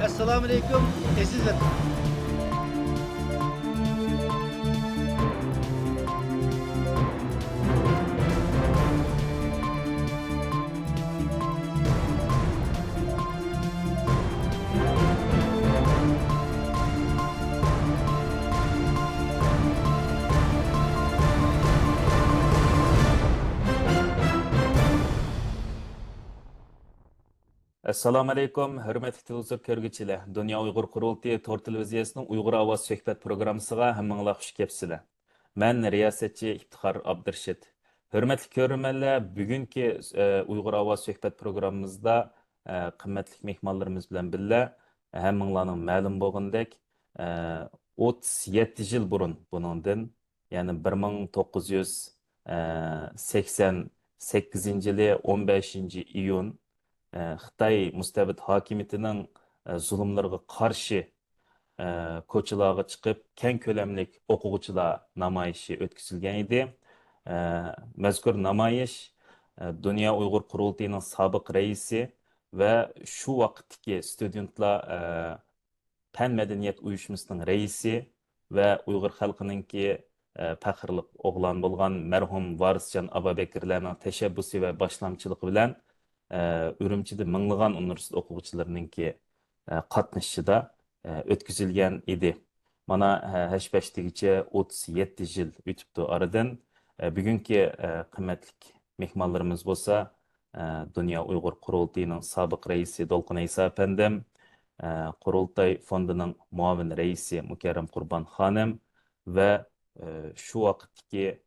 Assalamu alaikum. Aziz vatan. Assalamu alaykum, hörmətli televizor görgüçiler. Dünya Uyghur Qurultayı Tor televiziyasının Uyghur Avaz söhbət proqramısına hammanglar xush kelibsizlar. Mən riyasetçi İftixar Abdurşid. Hörmətli görürmənlər, bugünkü Uyghur Avaz söhbət proqramımızda qimmatli mehmonlarımız bilan birga hammanglarning ma'lum bo'lgandek 37 yil burun buningdan, ya'ni 1988 yili 15 iyun Xitoy mustabid hokimiyatining zulmlariga qarshi ko'chalarga chiqib, keng ko'lamli o'quvchilar namoyishi o'tkazilgan edi. Mazkur namoyish Dunyo Uyg'ur Qurultayining sobiq raisi va shu vaqtdagi studentlar Pan madaniyat uyushmasining raisi va Uyg'ur xalqininki faxrli o'g'lon bo'lgan marhum Varisjon Ababakirlarning tashabbusi va boshlamchiligi bilan Ürümçide minglagan universitet o'quvchilarininki qatnashishida o'tkazilgan edi. Mana hashbashtigacha 37 yil o'tibdi oradan. Bugungi qimmatli mehmonlarimiz bo'lsa, Dunyo Uyg'ur Qurultayining sobiq raisi Dolqin Isa apandim, Qurultay fondining muavin raisi Mukarram Qurbon xonim va shu vaqtdagi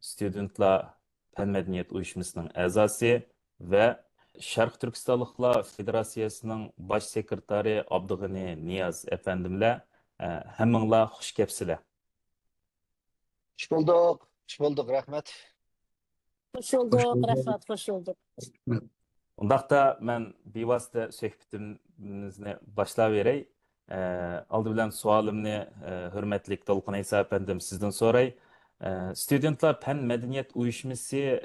studentlar Pan madaniyat uyushmasining a'zosi ve Şarkı Türkistanlıklar Federasyasının baş sekreteri Abdug'ani Niyaz efendimle hemminglar hoş kelibsizlar. Hoş bulduk. Hoş bulduk. Rahmet. Hoş bulduk, Rafat, hoş bulduk. Undaqda men bevosita suhbatimizni boshlayverey. Aldı bilan savolimni hurmatli Dolqin Isa efendim sizdan so'ray. Studentlar Pan madaniyat uyushmasi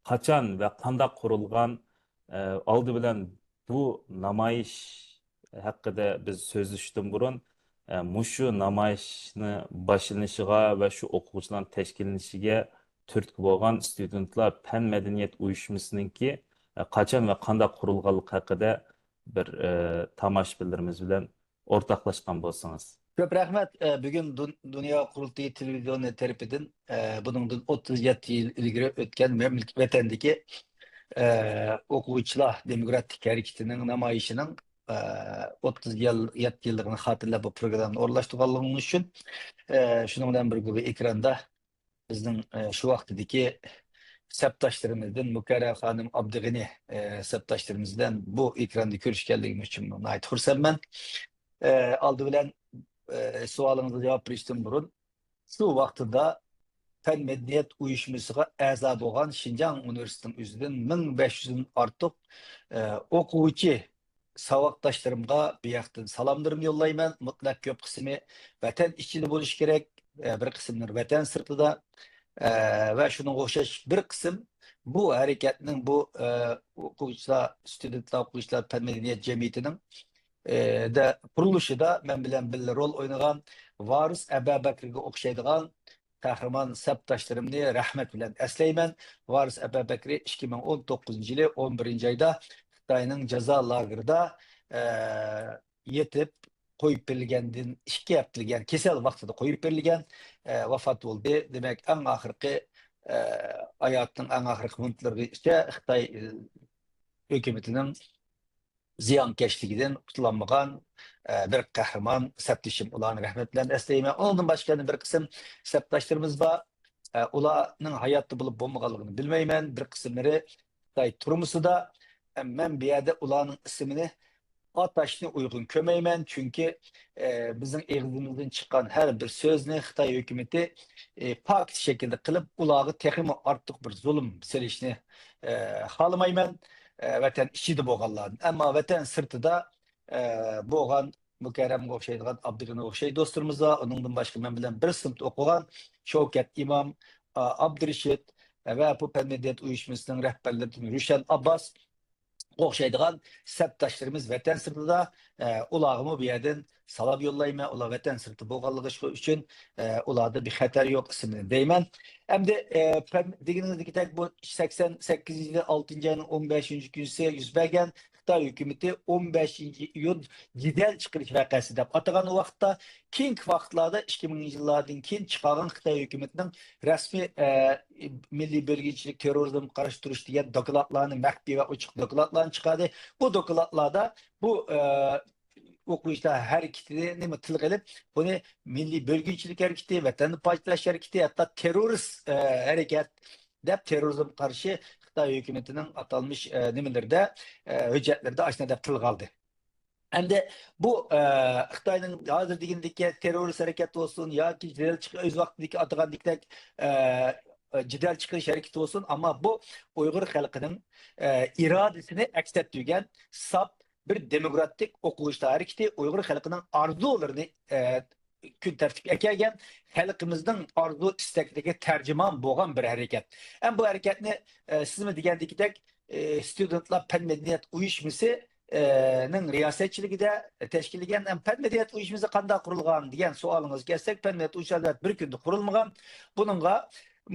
qachon va qanday qurilgan? Aldı bilan bu namoyish haqida biz so'zlashdan burun mushu namoyishni boshlanishiga va shu o'quvchilar tashkillanishiga turtki bo'lgan studentlar Pan madaniyat uyushmasininki qachon va qanday qurilganligi haqida bir tomoshabinlarimiz bilan o'rtoqlashgan bo'lsangiz. Çok rahmet. Bugün Dünya Qurultayı televizyonu terapidin bunun 37 yıl ilgili ötken vatandaki o'quvchilar demokratik hareketinin namoyishining 37 yılligini hatırlab bu programni o'rlashtirganligimiz uchun shuning bilan birga ekranda bizning shu vaqtdagi septaşlarımızdan Mukarram Hanım Abdug'ani septaşlarımızdan bu ekranda ko'rishganligim uchun nihoyat xursandman. Aldı bilan sualınıza cevap verişten burun şu vaqtida Pan madaniyat uyushmasiga a'zo bo'lgan Şinjan Üniversitesining o'zidan 1500 ortiq o'quvchi savodoshlarimga bu yoqdan salomlarimni yo'llayman. Mutlaq ko'p qismi vatan ichida bo'lishi kerak, bir qismlari vatan sirtida va shunga o'xshash bir qism bu harakatning bu o'quvchilar, studentlar, o'quvchilar Pan madaniyat jamiyatining da qurilishida men bilan birga rol o'ynagan Varis Ababakirga o'xshaydigan qahramon sabtaşlarımni rahmet bilan eslayman. Varis Ababakir 2019 yılı 11. ayda Xitoyning jazo lagerida yetib qo'yib berilgandan 2 haftalık yani kesel vaqtida qo'yib berilgan vafot bo'ldi. Demek en oxirgi hayotning en oxirgi minutlarida Xitoy hukumatining ziyankeşliğinden tutulanmagan bir kahraman septişim ularını rahmetlen eslayman. Ondan başka bir kısım septaşlarımız var. Ularının hayatta bulup bulmagalığını bilmeymen. Bir kısımları Xitoy turmusu da ben bir yerde ularının ismini ataşını uygun kömeymen. Çünkü bizim eğitimimizden çıkan her bir sözünü Xitoy hükümeti pak şekilde kılıp ulağı tekimi artık bir zulüm selişini halamaymen. Vatan içide bo'lganlarni, ammo vatan sirtida bo'lgan Mukarramga o'xshaydigan Abdug'ani o'xshaydi do'stlarimiz va uningdan boshqa men bilan bir sinfda o'qigan Shavkat Imom Abdurshid va bu Pan madaniyat uyushmasining rahbarlaridan Rushan Abbas o'xshaydigan sabtashlarimiz vatan sirtida ularni bu yerdan salab yollayman. Ular vatan sirti bo'lganligi uchun ularda bir xatar yo'q ismini deyman. Endi deganingizdeek bu 88-yil 6-ayning 15-kunisi yuz bergan Xitoy hukumati 15-iyun jidal chiqarish voqeasi deb atagan vaqtda keyingi vaqtlarda 2000-yillardan keyin chiqargan Xitoy hukumatining rasmiy milliy bo'lginchilik terrorizm qarshi turish degan dokladlarni maxfiy va ochiq dokladlarni chiqardi. Bu dokladlarda bu o'quvchilar harakatini nima tilga olib, buni milliy bo'lginchilik harakati, vatanni paytlash harakati, hatto terrorist harakat deb terrorizm qarshi Xitoy hukumatining atalmış nimalarda hujjatlarda ashna deb tilga oldi. Endi bu Xitoyning hozir degandek terrorist harakat bo'lsin yoki jidal chiqish o'z vaqtidagi atagandek jidal chiqish harakati bo'lsin, ammo bu Uyg'ur xalqining irodasini aks ettirgan sap bir demokratik o'quvchilar harakati, Uyg'ur xalqining orzularini kun tartibga kelgan, xalqimizning orzu istaklariga tarjimon bo'lgan bir harakat. Ham bu harakatni sizmi degandek studentlar fan madaniyat uyushmasi ning riyosatchiligida tashkillangan fan madaniyat uyushmasi qanday qurilgan degan savolingiz kelsak, fan madaniyat uyushmasi bir kunda qurilmagan. Buningga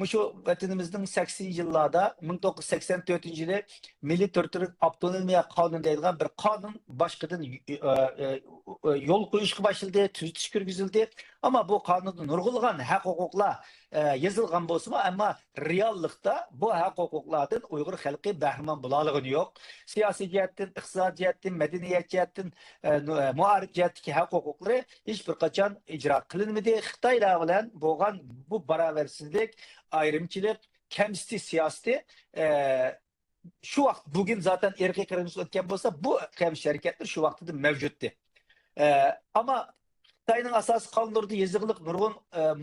şu vatanimizin 80-yillarda 1984-yili Milli Territorial Avtonomiya Kanunu deyilgan bir kanun başkadan yol qo'yishga başladı, tuzitish kirgizildi. Ama bu kanunda nurg'ulg'an haq huquqlar yazılgan bo'lsa, ama reallikda bu haq huquqlardan Uyg'ur xalqi bahramand bo'lalig'i yo'q. Siyosiy jihatdan, iqtisodiy jihatdan, madaniyat jihatdan, muarif jihatdagi haq huquqlari hech bir qachon ijro qilinmadi. Xitoylar bilan bo'lgan bu barobarsizlik, ayrımçılık, kemsiti siyaseti şu vaqt bugün zaten erkek kırmızı o'tgan bo'lsa, bu kemsiz hareketler şu vaqtda mevcuttu. Ama Xitoyning asosiy qonunlarida yozig'liq nurg'un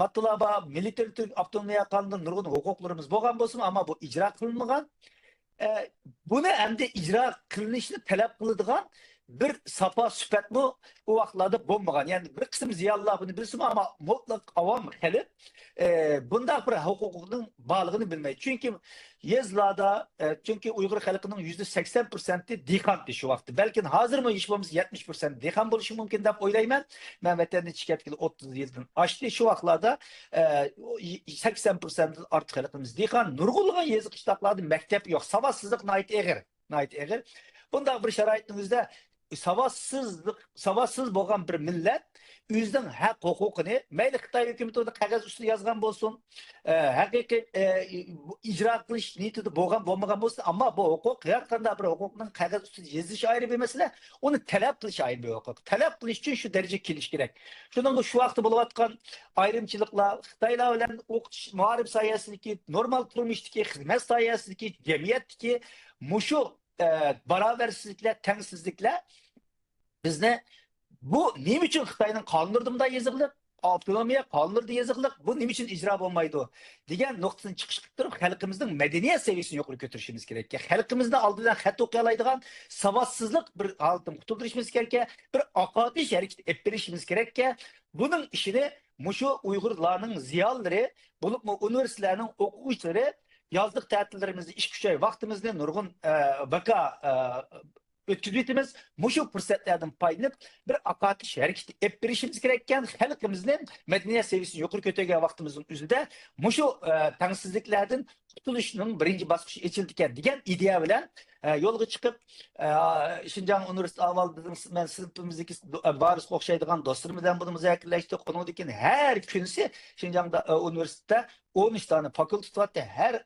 mattalaba, milliy avtonomiya qonunida nurg'un huquqlarimiz bo'lgan bo'lsin, ammo bu ijro qilinmagan. Buni endi ijro qilinishini talab qiladigan bir sapa süpet mi o vaqtlarda bo'lmagan. Yani bir qism ziyolilar buni bilsin, ama mutlaq avam xalq bunda bir huquqning borligini bilmaydi. Çünkü yezlarda, çünkü Uyghur xalqining %80% dehqon şu vaqtda. Belki hozir mi ish bo'lmasa 70% dehqon bo'lishi mumkin deb o'ylayman. Men vatanni chiqayotgan 30 yildan oshdi. Shu vaqtlarda 80% ortiq xalqimiz dehqon. Nurg'ulg'an yezi qishloqlarda maktab yo'q. Savodsizlik nayt eg'ir. Bunda bir sharoitimizda savadsız bo'lgan bir millet o'zining haq huquqini mayli Xitoy hukumati qog'oz ustida yozgan bo'lsin, haqiqiy ijro qilish niyatida bo'lmagan bo'lsin, ammo bu huquq har qanday bir huquqning qog'oz ustida yozish ayrı bir masala, uni talab qilish ayrı bir huquq. Talab qilish uchun shu darajaga kelish kerak. Shuning shu vaqtda bo'layotgan ayrimchiliklar Xitoylar bilan o'qitish, muarif sohasidagi, normal turmushdagi, xizmat sohasidagi, jamiyatdagi mushu barabersizlikler, tengsizlikler bizne bu nima uchun Xitoyning qonunlarida yozilib, avtonomiya qonunlarida yozilib, bu nima uchun ijro bo'lmaydi degan nuqtadan chiqish qilib turib, xalqimizning madaniyat saviyasini yuqori ko'tarishimiz kerak. Xalqimizni oldidan xat o'qiy oladigan savodsizlik bir holatdan qutuldirishimiz kerak, bir aqodiy harakat olib berishimiz kerak. Buning ishini mushu Uyg'urlarning ziyolilari, bo'lib universitetlarning o'quvchilari yazlık tatillerimizde iş güçü vaktimizni nurgun vaka ötküzüytimiz. Muşu fırsatlardan paylanıp bir akatiş hareketi hep birişimiz gerekken halkımızın medeniyet seviyesini yukarı kötüge vaktimizin üzerinde muşu tangsızlıklardan tutuluşunun birinci baskışı içildikken diyen ideya bilen yolga çıkıp Şinjan Üniversitesi avaldıdığımız ben sınıfımızdaki barış okşaydıgan dostlarımızdan bunu müzakirleştik. Onundakin her günsi Şinjan'da üniversitede 13 tane fakülte var. Her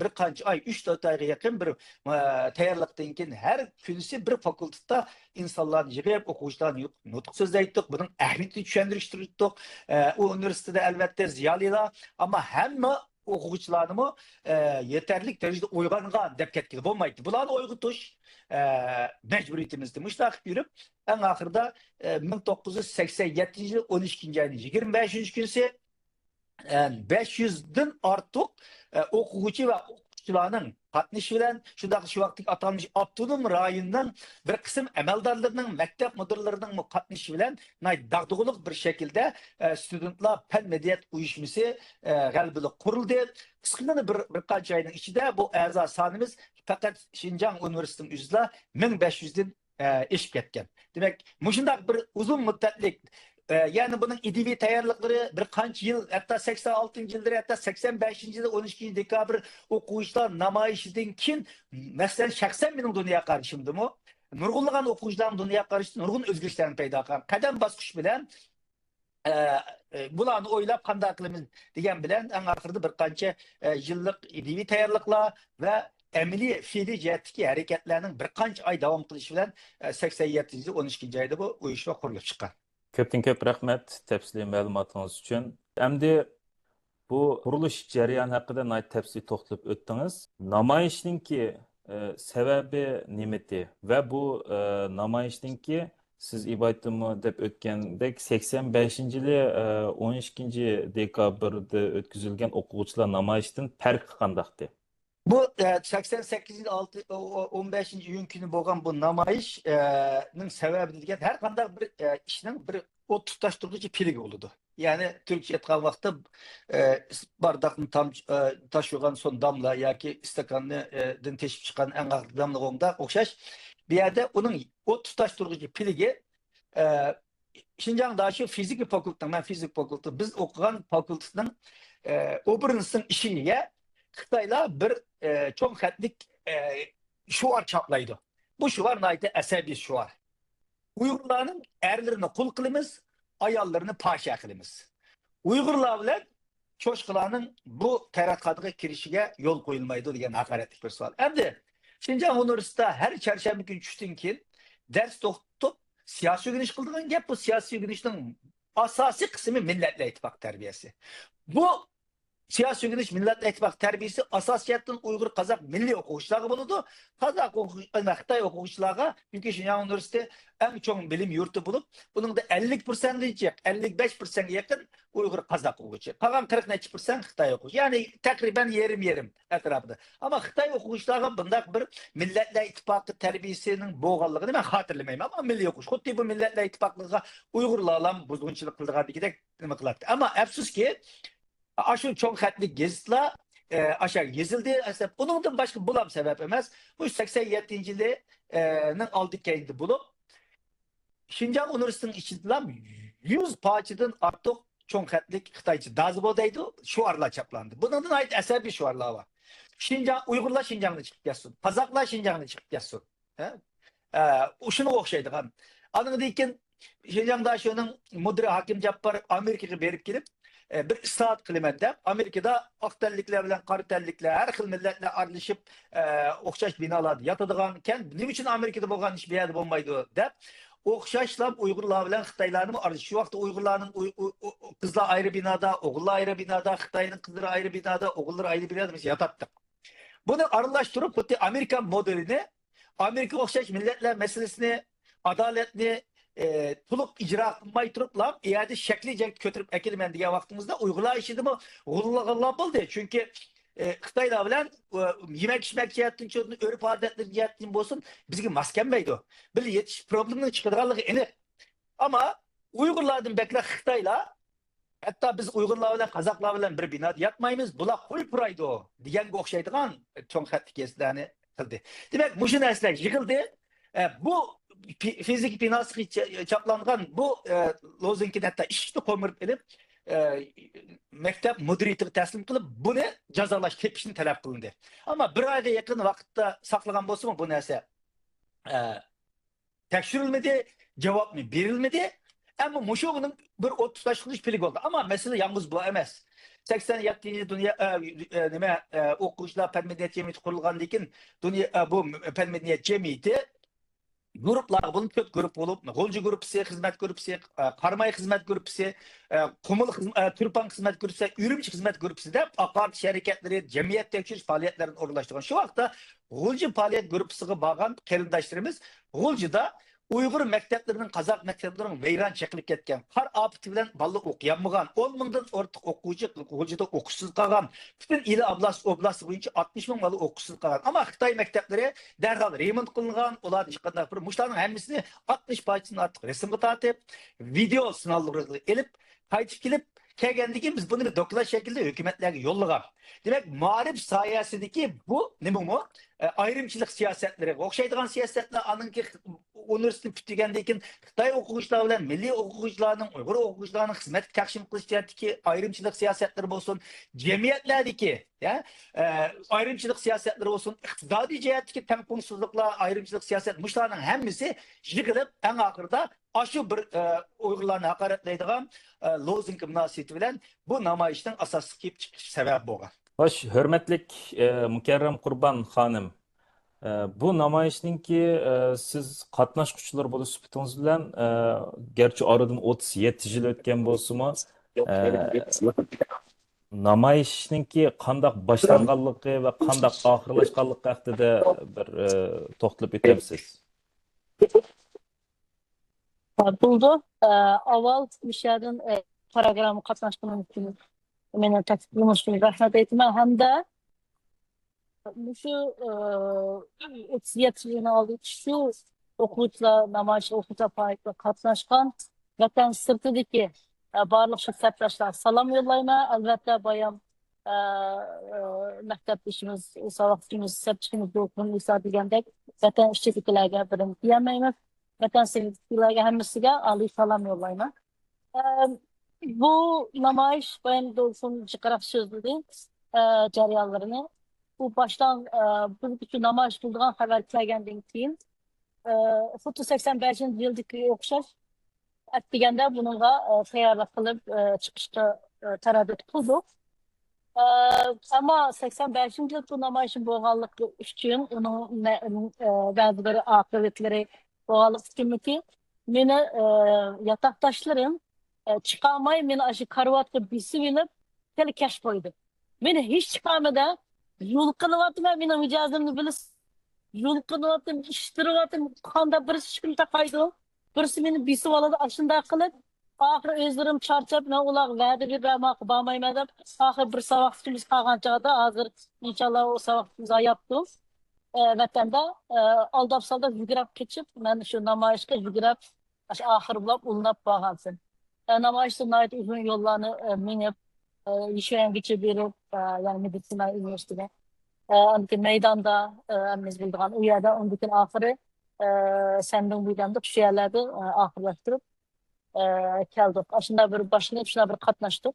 bir kanç ay 3-4 ayga yakın bir tayyorlıktan keyin her günsi bir fakültede insanlarni yig'ib o'quvchilarni nutq so'zlaydik. Buning ahamiyatini tushuntirishtirdik. O üniversitede elbette ziyolilar, ama hamma o'quvchilarni yeterli darajada uyg'ongan deb ketgan bo'lmaydi. Bularni uyg'otish majburiyatimizda mushtaq yurib, eng oxirida 1987-yil 12-ayning 25-kunisi 500'den artık o'quvchi va o'quvchilarning qatnışı bilen şu vaqtdagi atalmış avtonom rayondan bir kısım amaldorlarning, maktab mudirlarining qatnışı bilen dağdığılık bir şekilde studentlar fen medeniyet uyuşması galibilik kuruldu. Kısmını bir qancha ayning ichida bu a'zo sonimiz faqat Şinjan Üniversitesining o'zida 1500'den eşip ketgan. Demek mushundaq bir uzun muddatlik yani bunun ideviy tayyorliklari bir qancha yil, hatta 86-yilda, hatta 85-yilda 12 dekabr o'quvchilar namoyishidan keyin masalan shaxsan mening dunyoga qarashimdimi nurg'unlagan o'quvchilarning dunyoga qarashida nurg'un o'zgarishlarni paydo qilgan. Qadam bosqich bilan bularni o'ylab qanday qilamiz degan bilan eng oxirida bir qancha yillik ideviy tayyorliklar va amaliy fe'liy jihatdagi harakatlarning bir qancha oy davom qilishi bilan 87-yil 12-oyda bu uyushma qurilib chiqqan. Köpten köp rahmet tepsili məlumatınız üçün. Əmdi bu quruluş jarayoni haqida nəhayət təfsili toxtalıb ötdünüz. Namayişninki səbəbi nimeti və bu namayişninki siz ibaytımı deb ötgəndək 85-yili 12 dekabrda ötküzülgən oquvchilar namayişdən fərqi qandaqdı? Bu 88 15 iyun günü bo'lgan bu namoyishning sababi degan har qanday bir ishning bir o't tutashtiruvchi piligi bo'ldi. Ya'ni Türkçe aytgan vaqtda bardaqni taşıgan son damla yoki istakanni din teshib chiqqan eng og'ir damla o'ngda o'xshash. Bu yerda uning o't tutashtiruvchi piligi Şinjan Daşı Fizik Fakültesi, ben Fizik Fakültesi, biz okuyan fakültesinin öbürünün işiyle Xitaylar bir çok xətlik şuar çaplaydı. Bu şuar nəydi? Əsəbi şuar. Uygurların erlerini kul kılımız, ayallarını paşa kılımız. Uygurlar bilen çoşkularının bu terakkatıga kirişige yol koyulmaydı diyen hakaretlik bir sual. Hem de Şinjan Üniversitesi her çarşamba günü düştün ki ders toxtup siyasi güneş kıldığın gap bu siyasi güneşin asasi kısmı Milletler İttifakı terbiyesi. Bu siyasi güneş Milletler İttifakı terbiyesi asasiyetten Uygur, Kazak, milli okuyuşları buludu. Kazak okuyuşlarına, Xitay okuyuşlarına çünkü Şinjan Üniversitesi en çok bilim yurtu bulup bunun da 50% diyecek, 55% yakın Uygur, Kazak okuyuşu. Kalan 40% Xitay okuyuşu. Yani takriben yerim etrafında. Ama Xitay okuyuşlarına bundak bir Milletler İttifakı terbiyesinin boğallığını ben hatırlamayayım ama milli okuş. Hatta bu Milletler İttifaklığa Uygurlarla bozgunçuluk kıldığı bir de kılattı. Ama efsus ki aşırı çok xətlik gezitler aşağı yazıldı. Bunun başka bulam sebep emez. Bu 87-yilinin aldık kendi bulup Şinjan Üniversitesi'nin içindiler 100 parçadan artık çok xətlik Xitaycı dazibodaydı. Şuarlar çaplandı. Bunun da ait eserbi şuarlar var. Uygurlar Şinjan'da çıkıp yazsın. Kazaklar Şinjan'da çıkıp yazsın. Şunu okşaydı. Anını deyken Şinjan Daşı'nın müdürü Hakim Cappar Amerika'ya verip gelip bir saat klimette Amerika'da aktellikler bilen kartellikler her xil milletler aralashib o'xshash binolarda yotadiganken nima uchun Amerika'da bo'lgan ish bu yerda bo'lmaydi deb o'xshashlab Uyg'urlar bilan Xitoylarni aralashish. Shu vaqtda Uyg'urlarning qizlar ayrı binada, o'g'illar ayrı binada, Xitoyning qizlari ayrı binada, o'g'illar ayrı binada biz yotatdik. Bunu aralashtirib xuddi Amerika modelini, Amerika o'xshash milletler meselesini, adaletni tuluk icra kılmayı turuplam iade şeklice götürüp ekilmen diye vaktimizde Uygurlar işidi mi? Uygurlar buldu. Çünkü Xitaylar bilen yemek içmek cihettin çoğunu örüp adetleri cihettin bolsun bizge maskenmeydi o. Böyle yetiş problemini çıkardığı eni. Ama Uygurlardan bekle Xitaylar hatta biz Uygurlar bilen Kazaklar bilen bir binada yatmayımız bula kul puraydı o. Diyen okşaydıgan çok xətlik gezlerini kıldı. Demek muşun esnek yıkıldı. Bu fizik binası çaplangan bu lozunkin hatta işini koymup edip mektep müdüriyeti teslim kılıp bunu cezalaş tepkisini talep kılındı. Ama bir ayda yakın vakitte saklagan bolsa mı bu neyse tekshirilmedi, cevap mı verilmedi. Ama muşu bunun bir 30 taşkılış pilik oldu. Ama mesele yalnız bu emez. 87. dünya okuyuşlar fen medeniyet cemiyeti kurulgan dekin bu fen medeniyet cemiyeti gruplar bunun köp grup olup, Golcu grupsi, hizmet grupsi, Karmay hizmet grupsi, Kumul Türpan hizmet grupsi, Ürümçi hizmet grupsi de apart şirketleri, cemiyet tekşiriş faaliyetlerini orlaştırgan. Şu vakta Golcu faaliyet grupsiga bağlan kelindaşlarımız Golcu'da Uyg'ur maktablarının, Qazaq maktablarının vayron chaqilib ketgan, qor ofati bilan balla o'qiyanmagan, 10 mingdan ortiq o'quvchida o'qishsiz qolgan, butun ili oblast bo'yicha 60 ming bola o'qishsiz qolgan. Ammo Xitoy maktablari darhol remont qilingan, ularni hech qanday bir mushlarning hammasini 60% ortiq rasmga tortib, video sinovlarni elib, qaytib kelib kelgandan biz buni doklad shaklida hukumatlarga yo'llagan. Demak, ma'rif sohasidagi bu nima bu? Ayrımçılık siyasetleri, okşaydıgan siyasetler anınki üniversite bitigandan keyin Xitoy o'quvchilari bilan milliy o'quvchilarning, Uyg'ur o'quvchilarning xizmat taqsim qilish jihatdagi ayrımçılık siyasetleri bo'lsin, jamiyatlardagi, ya, ayrımçılık siyasetleri bo'lsin, iqtisodiy jihatdagi tengpungsizliklar, ayrımçılık siyaset, mushlarning hammasi yig'ilib, eng oxirida shu bir Uyg'urlarni haqoratlaydigan lozung munosabati bilan bu namoyishning asosiy kelib chiqish sabab bo'lgan. Hoş, hürmetlik Mükerrem Kurban Hanım. Bu namoyishninki siz qatnaşquchilar bo'lish sifatingiz bilan gerçi aradan 37 yil o'tgan bo'lsa-mu, namoyishninki qandoq boshlanganligi va qandoq oxirlashganligi haqida bir to'xtalib o'tamsiz. Buldu. Aval müşahidin programı katlaştığım için beni takdirimi için rahmet etmem. Hem de şu etkisiyetini aldık. Şu okuyucular, namayış okuyucular paylaştığı katlaşkan vatan sırtıdaki barlıq şirketler salam yollayma. Elbette bayan mektep işimiz, savaşçımız, sepçimiz de okulun İsa degендek vatan işçiliklerine birini diyemeyimiz. Vatan sevgililerine hemmisiga Ali salam yollayma. Bu namayış bayan doğrusun çıkarak sözledi cariyalarını. Bu baştan bu bütün namayış bulduğun haber kelgenden keyin 85 yıldaki okşar etdigende bununla tayyorlıq qilib çıkışta taraddut qildik. Ama 85 yıl bu namayışın bo'lganligi uchun uning ba'zi bir oqibatlari bo'lganligi uchunki meni yatakdaşlarım çıkamay meni aşı karvatga bisib inib tele kash qo'ydi. Meni hech chiqamada yo'l qilyaptim, meni mijozimni bilasiz. Yo'l qilyaptim, ishtiryaptim, qanda bir shikil taqaydi. Birisi meni bisib oladi, ashunda qilib, oxiri o'zlarim charchab, men ular va'da bermoq bo'lmayman deb, oxiri bir savoqchimiz qolgan chog'da hozir inshaalloh o savoqchimiz ayapti. Vatanda aldab-saldab yugurib ketib, men shu namoyishga yugurib, oxiri bo'lib ulinib qolgansin. Namoyishda nihoyat uzun yo'llarni minib, yashayongacha berib, ya'ni meditsina universitetiga. Anki maydonda biz bildiğin u yerda ondan oxiri sendin buydanda shu yerlarda oxirlashtirib keldik. Shunda bir boshlanib, shunda bir qatnashdik.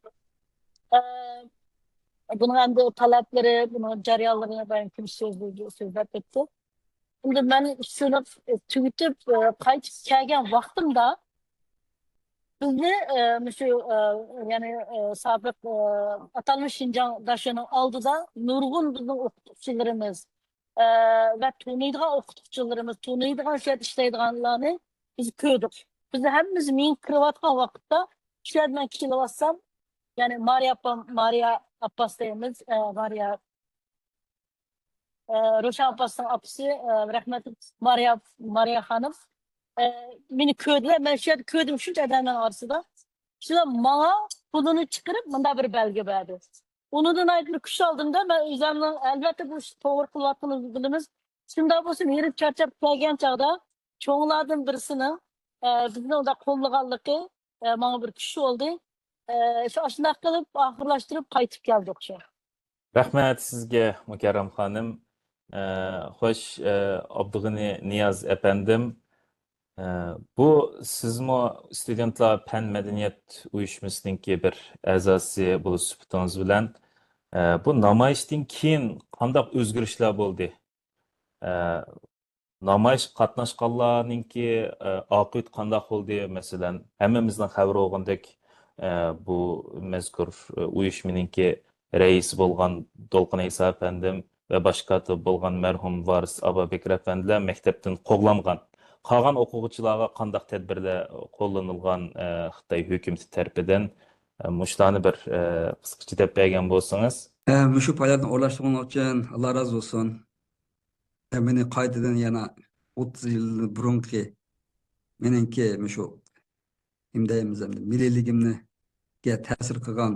Bunun hem de talepleri, bunun jarayonlarini ben kim so'zlab ketdi. Endi men shuni tugitib qaytib kelgan vaqtimda bizni şu yani sabit atalmış Şinjan daşının aldıda nurgun bizim okutuvchilarimiz ve tanıydigan okutuvchilarimiz, tanıydigan şey işleydiganlarni biz ko'rdik. Biz hemmimiz men kirayotgan vaqtda shu yerdan kelayotsam, yani Maria Abbas deymiz, Roşan Abbas'ın apisi rahmetli Maria Hanım. Beni köydüler, ben şu yerdə köydüm şunca adamın arasında. Şimdi bana pulunu çıkarıp bunda bir belge verdi. Onu da aykırı kuş aldığımda ben üzerimden elbette bu doğru kulattığınız bildiğimiz. Şimdi olsun yeri çarçap gelgen çağda çoğunlardan birisinin bizim orada kollığanlığı bana bir kuş oldu. Şu aşında kalıp ahırlaştırıp kayıtıp geldik şu. Rahmet sizge Mükerrem Hanım. Hoş Abdug'ini Niyaz efendim. Bu sizmo studentlar pen medeniyet uyuşmasınınki bir a'zosi bo'lish sifatingiz bilan bu namoyishdan keyin qanday o'zgarishlar bo'ldi? Namoyish qatnashganlarninki oqibat qanday bo'ldi? Masalan, hammamizning xabar olgandek bu mazkur uyushmaninki raisi bo'lgan Dolqin Isa efendim ve başka bo'lgan marhum Varis Ababekir efendiler maktabdan qo'g'langan. Qolgan o'quvchilarga qanday tadbirlar qo'llanilgan Xitoy hukumati tarafidan mushlarni bir qisqacha deb bergan bo'lsangiz. Shu paylarni o'rlashtirganing uchun Alloh razı olsun. Meni qaytadan yana 30 yil burungi menenki şu imdayimiz milliyligimni ta'sir qilgan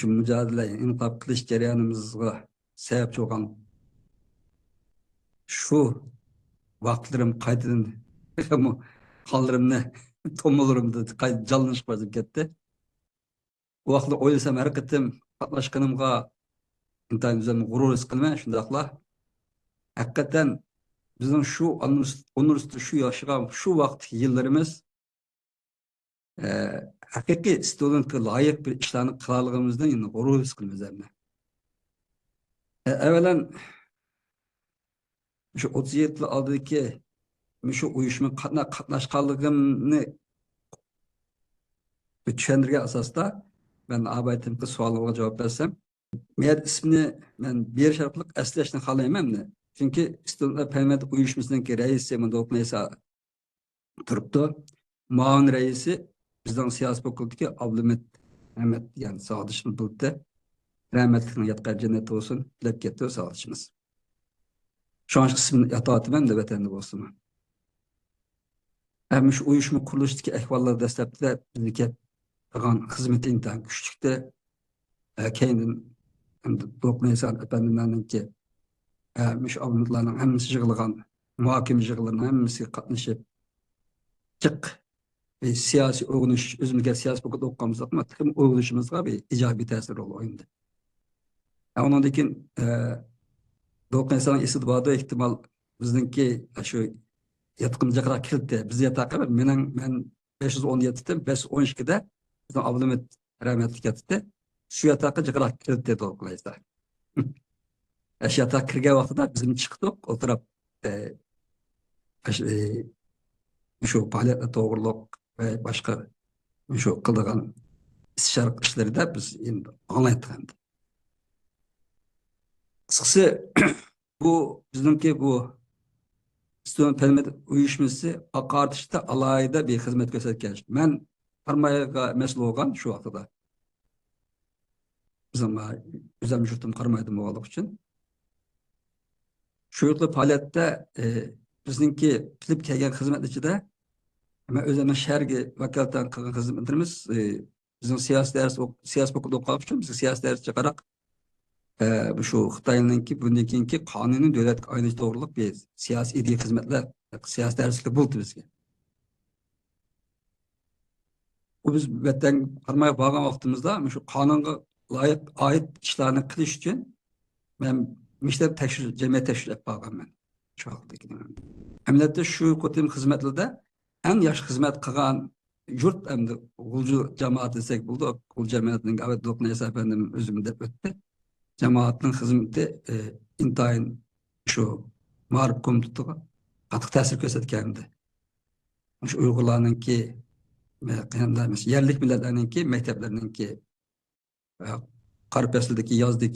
şu mücadele inqilab qilish jarayonimizga sababchi bo'lgan shu vaqtlarim qaytadan qo'llarimni to'malarimda jonlanishib qolib ketdi. U vaqtda o'ylasam har qatim qatnashganimga intayin o'zimni g'urur his qilman. Shundaqla haqiqatan bizning shu universitetda shu yashagan shu vaqtdagi yillarimiz haqiqiy studentga loyiq bir ishlarni qilaligimizdan endi g'urur his qilamiz. Evvelen şu 37 yıl oldiki şu uyuşma qatnashganligimni tushuntirgan asosda ben abaytimga savolimga javob bersam, men ismini men berish orqali eslashni xohlayman. Chunki Studentlar parlament uyushmasining raisi Mundoknesa turibdi. Muavin raisi bizning siyosiy fakulteti Abdulhamid Ahmed yani sağolishimiz bo'ldi. Rahmatli yatqa jannat olsun. Dilab ketdi sağolishimiz. Şu an ismini yatatımen de vatanda olsun. Hem şu uyuşma kuruluştaki ehvalları destekte bizimki qilgan xizmeti intayin güçlükte kendin Doknaysan efendimlerinki şu abunlarının hemmisi yığılgan muhakeme yığılarının hemmisi katlaşıp çık siyasi öğünüş, özümüzde siyasi bakıda okumamız ama tüm öğünüşümüzde bir icabi tesir oldu oyunda. Onun için Doknaysan'ın istidbada ihtimal bizimki şu yatqımcaqıra kildi. Biz yataqı ben 517'den 512'de bizim Abdülhamid rahmetli ketdi. Şu yataqı jaqıra kildi Doknaysan. Şu yatağa kirgen vaqtida bizim chiqdik, o'tirib şu faaliyetle to'g'riliq ve başka şu qildigan istishora ishları da biz endi anglayotgandik. Qisqasi bu bizimki bu Student parlament uyushmasi oqartishda alayida bir xizmat ko'rsatgan. Men qarmayaga mas'ul bo'lgan shu vaqtida. Bizim o'zim yurtim qarmaydim bo'lganligi uchun. Şu yurtda faaliyette bizimki bilib kelgan xizmat ichida men o'zimni sharga vakolatdan qilgan xizmatlarimiz bizim siyosiy fakultetda o'qigan uchun biz siyosiy darsga qarab şu Xitoyninki bundan keyingi qonuniy davlat aynish to'g'riliq bir siyosiy idea xizmatlar siyosiy darslar bo'ldi bizga. Bu biz vatan qarmay bo'lgan vaqtimizda şu qonunga loyiq oid ishlarni qilish uchun men mektep cemiyet tekşir et bağım ben. Şu Emniyette şu kotim hizmetlerde en yaş hizmet kılan yurt hem de Gulcu cemaat desek buldu. Gulcu cemaatinin evet Doknaysa efendim özümde öttü. Cemaatinin hizmeti intayin şu mağrip komutuduğu katık tesir gösterkendi. Şu uygularının ki yerlik milletlerinin ki mekteplerinin ki Karpesli'deki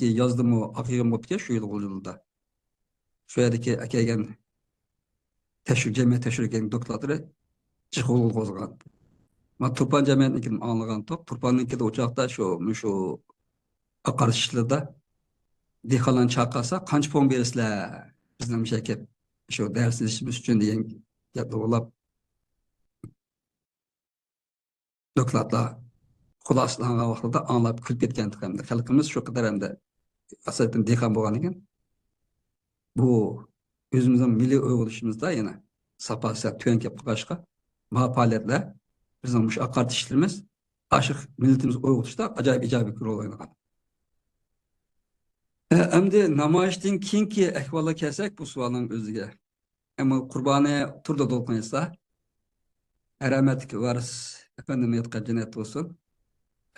yazdı mı akıgın mutluya şu yıl olulda. Şuradaki akaygen cemiyet teşvik eden doktorları çıkılı kozgan. Ma Turpan cemiyetinin anlagan tok. Turpan'ınki de uçakta şu akarışlıda dekalan çakasa kanç pon verisler. Bizden bir şey şu dersizişimiz için diyen yapı olap doktorlar Xulaslanğan vaqtida anlap külüp ketkendik hem de. Halkımız şu kadar hem de asaten dekan bolgan eken. Bu özümüzün milli öğülüşümüzde yine sapası tüyenk yapıp başka faaliyetler bizim bu akart işlerimiz aşık milletimiz öğülüşte acayip icabi rol oynagan. Hem de namayişten keyinki ehvala kelsek bu sualın özüge. Ama kurbanı turda dolkunaysa rahmetli varis efendim yatqa cennet olsun.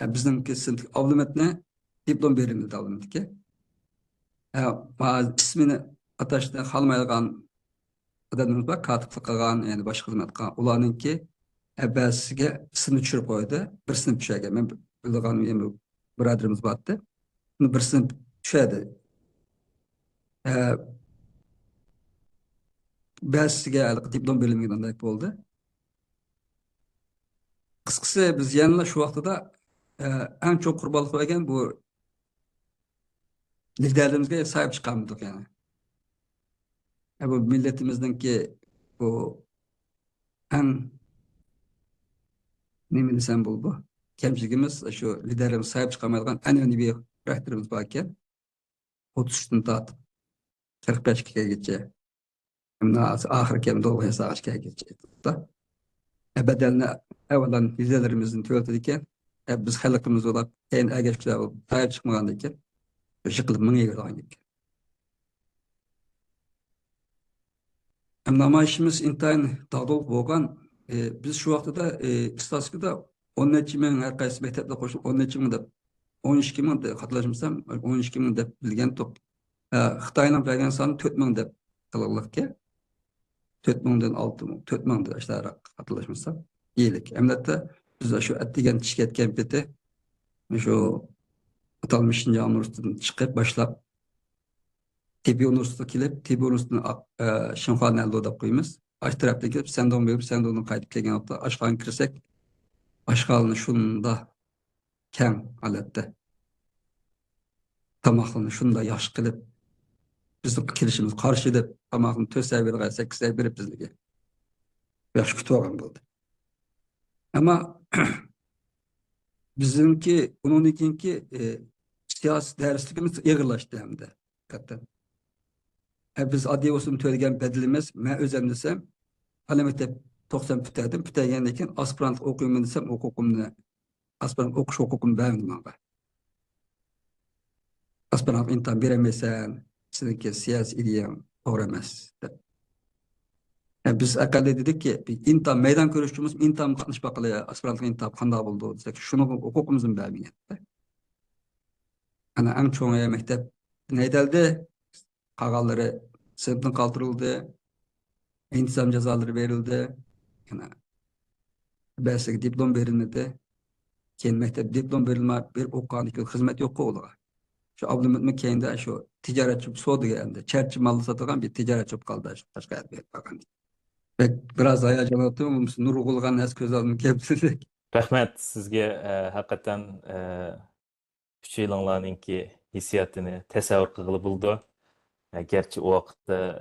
Bizim kesinlikle Abdülhamid'ne diplom verildi Abdülhamid'e. İsmini ataşta kalmayan adamımız var, katıklık kılgan, yani başka hizmet kılgan. Ulanınki ebbesiga sınıf çürüp koydu. Bir sınıf düşerken, ben bildiğim biraderimiz battı. Bir sınıf düşerdi. Besiga diplom verilmeden de oldu. Kıskısı biz yanına şu vaqtida en çok kurbanlık vergen bu liderlerimizge sahip çıkamadık yani. Bu milletimizden ki bu en nemi desem bu. Kemçiliğimiz şu liderimiz sahip çıkamayalgan en önemli bir rektörümüz varken 33'ten tartıp 45'e geçecek. Hem de ahir hem doğru hesabı geçecek. Da bedelini evvelden vizelerimizin tövletedikken biz halkımız olarak en ergeçler olup sahip çıkmadan dikken şıkılıp mıngı yürüyen. Hem nama işimiz intayın dağdolup boğan biz şu vakti da istatistikada 13 bin her kaysı mekteple koşup 13 bin de 12 bin de hatırlaşmışsam 12 bin de bilgen top. Xitay'ın vergen sanı 4 bin de kalabalık ki 4 binden 6 bin 4 bin de işte hatırlaşmışsam iyilik. Hem de biz de şu ettigen şirket kempeti şu atalmış Üniversitesi'nden çıkıp başlap Tibi Üniversitesi'ne kelip Tibi Üniversitesi'ne şınxan elde odap koyumuz. Aş tarafta kelip sen de onu verip sen de onu kayıp kelgen hafta aşkağın kirsek aşkağını şunda ken alette tamaklarını şunda yaş kılıp bizim kirişimiz karşı edip tamakını 4 seviye 8 seviye verip bizlege yaş kütü olan buldu. Ama bizimki onun ikinki siyasi derslikimiz ağırlaştı hem de. Hakikaten. Biz adliye olsun töylegen bedelimiz ben özem desem alamette 90 püterdim. Pütergendekin aspirant okuyumu desem hukukumda aspirant okuş hukukum beğendim ama. Aspirant intan veremesen sizinki siyasi ideyem doğru emez. Biz akalle dedik ki intan meydan görüşçümüz intan katmış bakalı aspirantlık intan kanda buldu desek şunu hukukumuzun beğenmeyen. Ana en çoğu mektep neydeldi? Kağalları sınıftan kaldırıldı. İntizam cezaları verildi. Yani belki diplom verilmedi. Kendi mektep diplom verilme bir okuyan hizmet yok oğluğa. Şu ablamın keyinde şu ticaretçi soğudu geldi. Çerçi malı satılan bir ticaretçi kaldı. Başka yer bir bakan. Ve biraz hayacan oturmuş. Nur Kulgan es göz alımı kepsilik. Rahmet sizge hakikaten 3 yılınlarınki hissiyatını tasavvur kılıp buldu. Gerçi o vakitte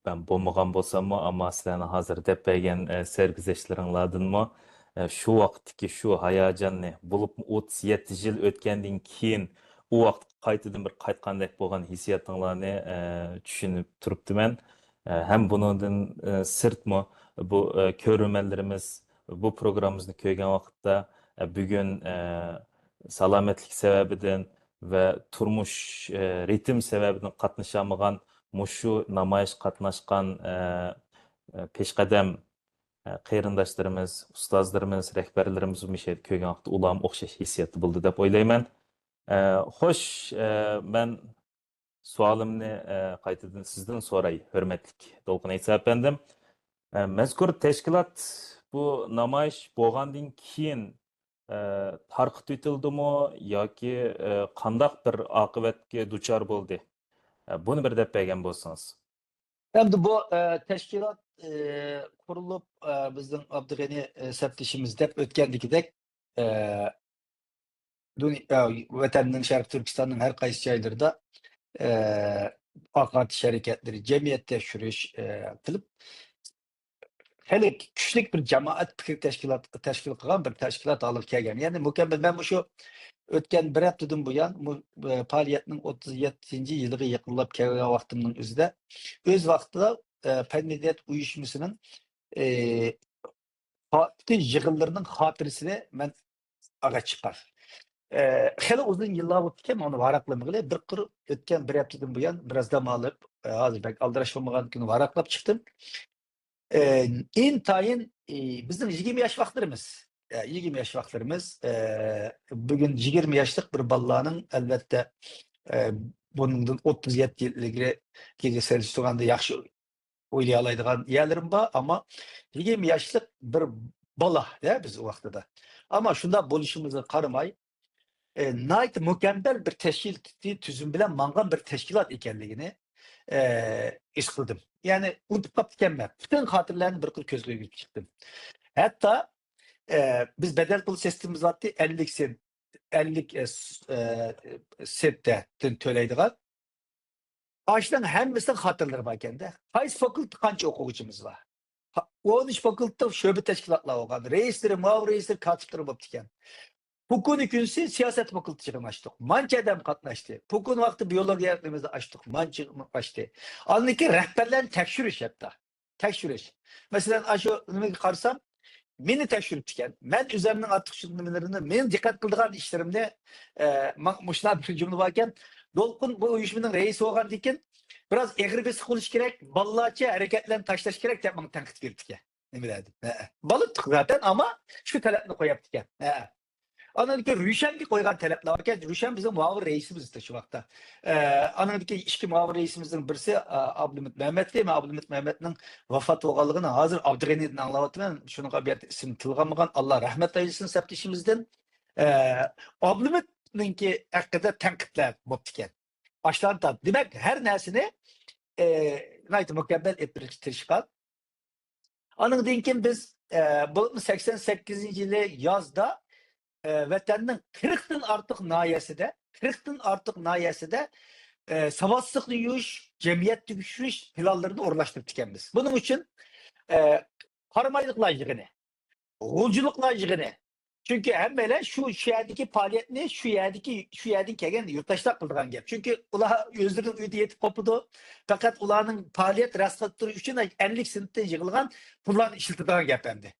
ben bulmagan bolsam mı ama sizlerine hazır dep bergen sergizeşleringlardan mı şu vakitteki şu hayajanni bulup 37 yıl ötkendan keyin o vaqt qaytadan bir qaytgandek bo'lgan hissiyatinglarni tushunib turibdiman. Hem bundan sirtmi bu ko'rmanlarimiz bu programımızı ko'rgan vaqtda bugun salomatlik sababidan ve turmuş ritim sebebinden katlaşamagan muşu namayış katnaşkan peşqadam qeyrindaşlarımız, ustazlarımız, rehberlerimiz bu müşahede kögen vaqtda ulam o'xshash hissiyatı buldu deb o'ylayman. Xo'sh, men savolimni qaytadan sizdan so'ray, hurmatli Dolqin Aysa apandim. Mazkur tashkilot bu namoyish bo'lgandan keyin tarqıt etildimi yoki qandaq bir oqibatga duchor bo'ldi? Buni bir deb bergan bo'lsangiz. Hem de bu teşkilat kurulup bizim Abdülgani septişimiz dep ötkendikidek vatanın Şarkı Türkistan'ın her kaysi çaylarında AK Parti şirketleri cemiyet teşhürüş kılıp hele küçük bir cemaat fikir teşkil kılan bir teşkilat alıp kelgen. Yani mükemmel ben bu şu ötken bir haftadan bu yan bu faaliyetinin 37. yılı yakınlap kelgen vaktimin özde öz vaxtida Penmediyet uyuşmasının bütün yığınlarının hatırısını ben aga çıkar. Hele uzun yıllar o'tgan onu varaqlamaga bir qir o'tgan bir haftadan bu yan biraz dam alıp hozir bak aldirash bo'lmagan kuni varaqlab chiqdim. Intayin bizim 20 yaş vaqtlarımız. 20 yaş vaqtlarımız bugün 20 yaşlık bir ballaның elbette bunun 37 yıllık servis turganda yaxshi o'ylay oladigan yerlerim var ama 20 yaşlık bir bala ya biz o vaqtida. Ama shunda bo'lishimizni qaramay nayt mükemmel bir teşkil tüzüm bilen mangan bir teşkilat ekenligini iş kıldım. Yani unutup kaptıken ben. Bütün hatırlarını bir kıl közlüğe girip çıktım. Hatta biz bedel kıl sistemimiz vardı 50 sent 50 sette töyleydik. Ağaçtan hemimizden hatırları var kendi. Hayız fakülte kança okuyucumuz var. 13 fakülte şöbe teşkilatlar olgan. Reisleri, muavir reisleri, katipleri bulup diken. Bugün günsi siyaset fakültesi açtık. Mança adam katlaştı. Bugün vakti biyoloji öğretmenimizi açtık. Mança açtı. Anlıki rehberlerin tekşürüş hatta. Tekşürüş. Mesela aşı karsam meni tekşürüp diken. Ben üzerinden artık şu numaralarını men dikkat kıldığım işlerimde muşna bir cümle varken Dolkun bu uyuşmanın reisi olgan diken biraz eğri konuş gerek, ballaçı hareketlerini taşlaş gerek diye bana tenkit verdik ya. Ne bileyim. Balıktık zaten ama şu talepini koyup diken. Anadaki Rüşen'ki koygan talepler varken Rüşen bizim muavir reisimiz de şu vakta. Anadaki iki muavir reisimizin birisi Abdülhamit Mehmet değil mi? Abdülhamit Mehmet'in vefat olganlığını hazır Abdülgani'den anlatıyorum. Şunu bir isim tılgamıgan Allah rahmet eylesin septişimizden. Abdülhamit'inki hakkında tenkitler bulup diken. Baştan demek her nersini naytı mükemmel ettirişkan. Anın dinkin biz 88. yılı yazda vatanın 40'tın artık nayesi de savaşsızlık yürüyüş, cemiyet düşürüş planlarını orlaştırıp dikenmiz. Bunun için harmaylıkla yığını, oğulculukla yığını. Çünkü hem böyle şu yerdeki faaliyetini şu yerdeki kegen yurttaşlar kıldırgan gel. Çünkü ula özlerinin ödü yetip kopudu. Fakat ulanın faaliyet rastlattığı için 50 sınıfta yığılgan pullar işiltilen gel bende.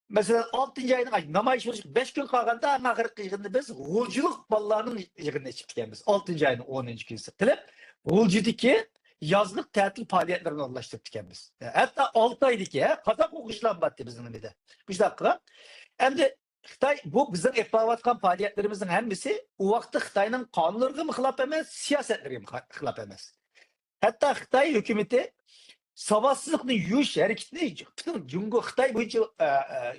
Mesela 6. ayın namayış 5 gün kalganda ağırlık yığında biz oğulculuk ballarının yığında çıktıkemiz. 6. ayın 10. günüsü. Tilip oğulcudaki yazlık tatil faaliyetlerini ulaştırdıkemiz. Hatta 6 aydaki Kazak okuşlan battı bizim bir de. Bir dakika. Hem de Xitay bu bizim epavatkan faaliyetlerimizin hemisi o vakti Xitay'ın kanunlarına mı hılap emez, siyasetlerine mi hılap emez. Hatta Xitay hükümeti savaşsızlıkını yürüyüş hareketini Cumhur Xitay boyunca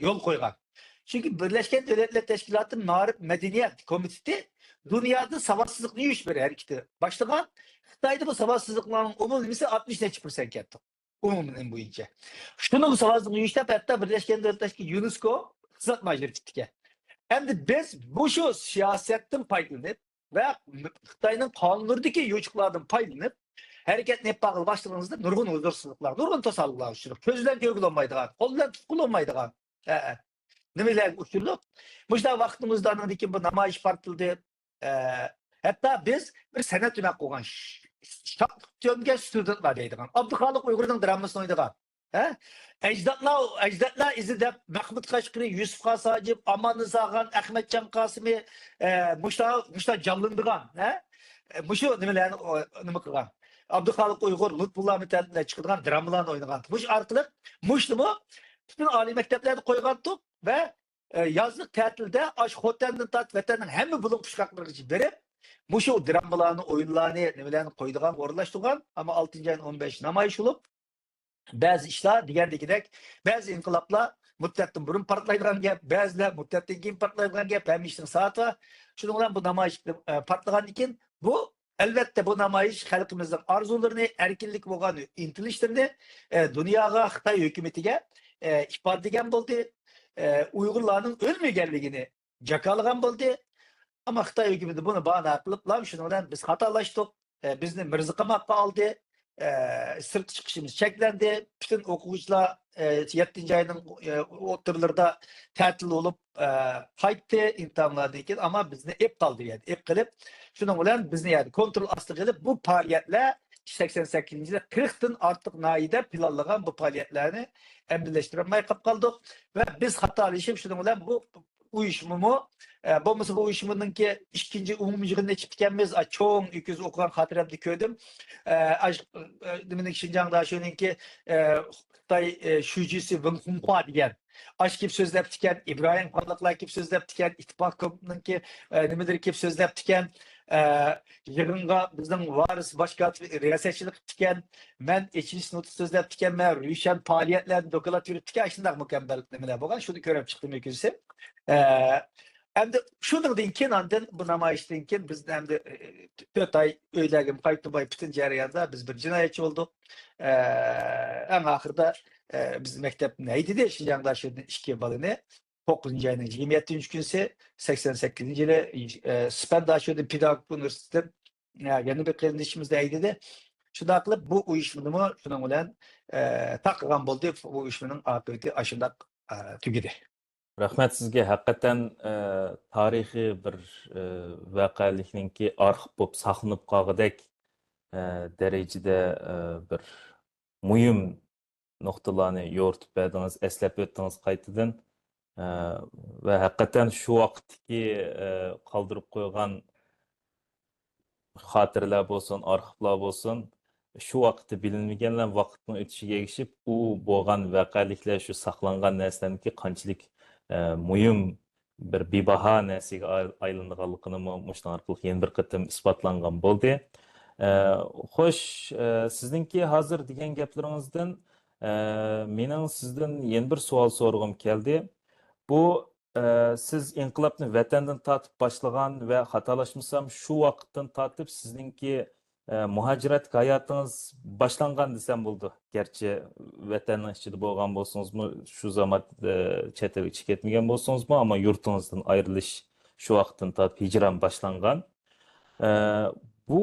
yol koygan. Çünkü Birleşken Devletler Teşkilatı Mağrip Medeniyet Komitesi dünyada savaşsızlıkını yürüyüş bir hareketi başlayan. Xitay'da bu savaşsızlıkların umumisi 60% etti. Umumunun boyunca. Şunu bu savaşsızlıkını yürüyüşte hatta Birleşken Devletler UNESCO kısat majları çıktı. Hem de biz bu şu siyasetten faydalanıp ve Xitay'ın kanunlarındaki yolculuklardan faydalanıp hareket ne bağlı başladığınızda nurgun huzursuzluklar, nurgun tosallıklar uçuruk. Közden görgül olmaydıgan, koldan tutkul olmaydıgan. Nemeler uçurluk. Muşta vaktimizde anladık bu namayış partıldı. Hatta biz bir senet tümek koygan. Şak tümge studentlar deydigan. Abdülhalik Uygur'dan dramasını oynadıgan. Ecdatlar izi de Mahmut Kaşkiri, Yusuf Kasacip, Aman Nizaghan, Ahmet Can Kasimi, Muşta canlandıgan. Muşu nemeler kılgan. Abdülhalik Uygur, Lütfullah Mütelli'ne çıkırgan dramalarını oynagan. Muş artık Muşlumu bütün âli mekteplerde koygan tup ve yazlık tatilde aşk otelinin tat vatanın hem bulun kuşakları için verip Muşu dramalarını, oyunlarını, nemelerini koyduğun, orlaştırgan ama 6. ayın 15 namayış olup bazı işler diğerdekidek bazı inkılapla müddetten burun partlaydıgan gap, bazılar müddetten keyin partlaydıgan gap, hem işin saati var. Şunun olan bu namayış partlagan için bu elbette bu namayış halkımızın arzularını, erkinlik boğan intilişlerini dünyaya, Xitay hükümetiga ifade eden oldu. Uygurlarının ölmegenligini cakalıgan oldu. Ama Xitay hükümeti bunu bahane kılıp, lan şundan biz hatalaştık, bizni mırzıkamakka aldı, sırf çıkışımız çeklendi, bütün okuyucular 7. ayının oturlarda tatil olup kayıttı imtihanlardayken ama bizni ep kaldı yani, ep kılıp, şunun olan bizni yani kontrol astı kılıp bu faaliyetle 88. yılda 40'tın artık naide planlanan bu faaliyetlerini emrileştirmeye kaldık ve biz hatalışıp şunun olan bu uyuşmumu bu uyuşumunun ki ikinci umumculuğunda çıktıkemiz çoğun 200 okuyan hatıramda köydüm. Deminik Şincan'da şunun ki Xitay şücüsü Wen Hunhua diyen aşk sözlep diken, İbrahim Parlaklar gibi sözlep diken, İttifakı'nın ki nemedir gibi sözlep diken, yığınga bizden varız başka riyasetçilik diken, men eçilis notu sözlep diken, men rüşen faaliyetlerini dokulat yürüp diken, aşkında mükemmellik nemeler boğan, şunu görüp çıktım mümkünse. Hem de şunun dinkin andın bu namayış dinkin biz hem de 4 ay öyleyim kayıtlı bay bütün cereyanda biz bir cinayetçi olduk. En ahırda biz mektep neydi de Şincan'da şöyle işki balını 9. ayının 27. günse 88. yılı Spendaşö'de Pedagog Üniversitesi'nin yeni bir kardeşimiz neydi de Şunda kılıp bu uyuşmanımı şunun bilen takılan buldu. Bu uyuşmanın akıbeti aşında tügedi. Rahmet sizge hakikaten tarixiy bir voqelikninki arxiv bo'lib saqlanib qolgudek darajada bir muhim nuqtalarni yo'ritib berdingiz, eslab o'tdingiz qaytadan. Va haqiqatan shu vaqtdagi qoldirib qo'ygan xotiralar bo'lsin, arxivlar bo'lsin, shu vaqtda bilinmaganlar vaqtning o'tishiga ergishib, u bo'lgan voqeliklar shu saqlangan narsalarniki qanchalik muhim bir bebaho narsaga aylanganligini mushun orqali yana bir qatam isbotlangan bo'ldi. Xo'sh, sizningki hozir degan gaplaringizdan mening sizdan yana bir savol so'rag'im keldi. Bu siz inqilobni vatandan tortib boshlagan va xatolashmasam shu vaqtdan tortib sizningki muhojirat hayotingiz boshlangan desam bo'ldi. Garchi vatanning ichida bo'lgan bo'lsingizmi, shu zaman chet elga chiqib ketmagan bo'lsingizmi, ammo yurtingizdan ayrilish shu vaqtdan tortib hijron boshlangan. Bu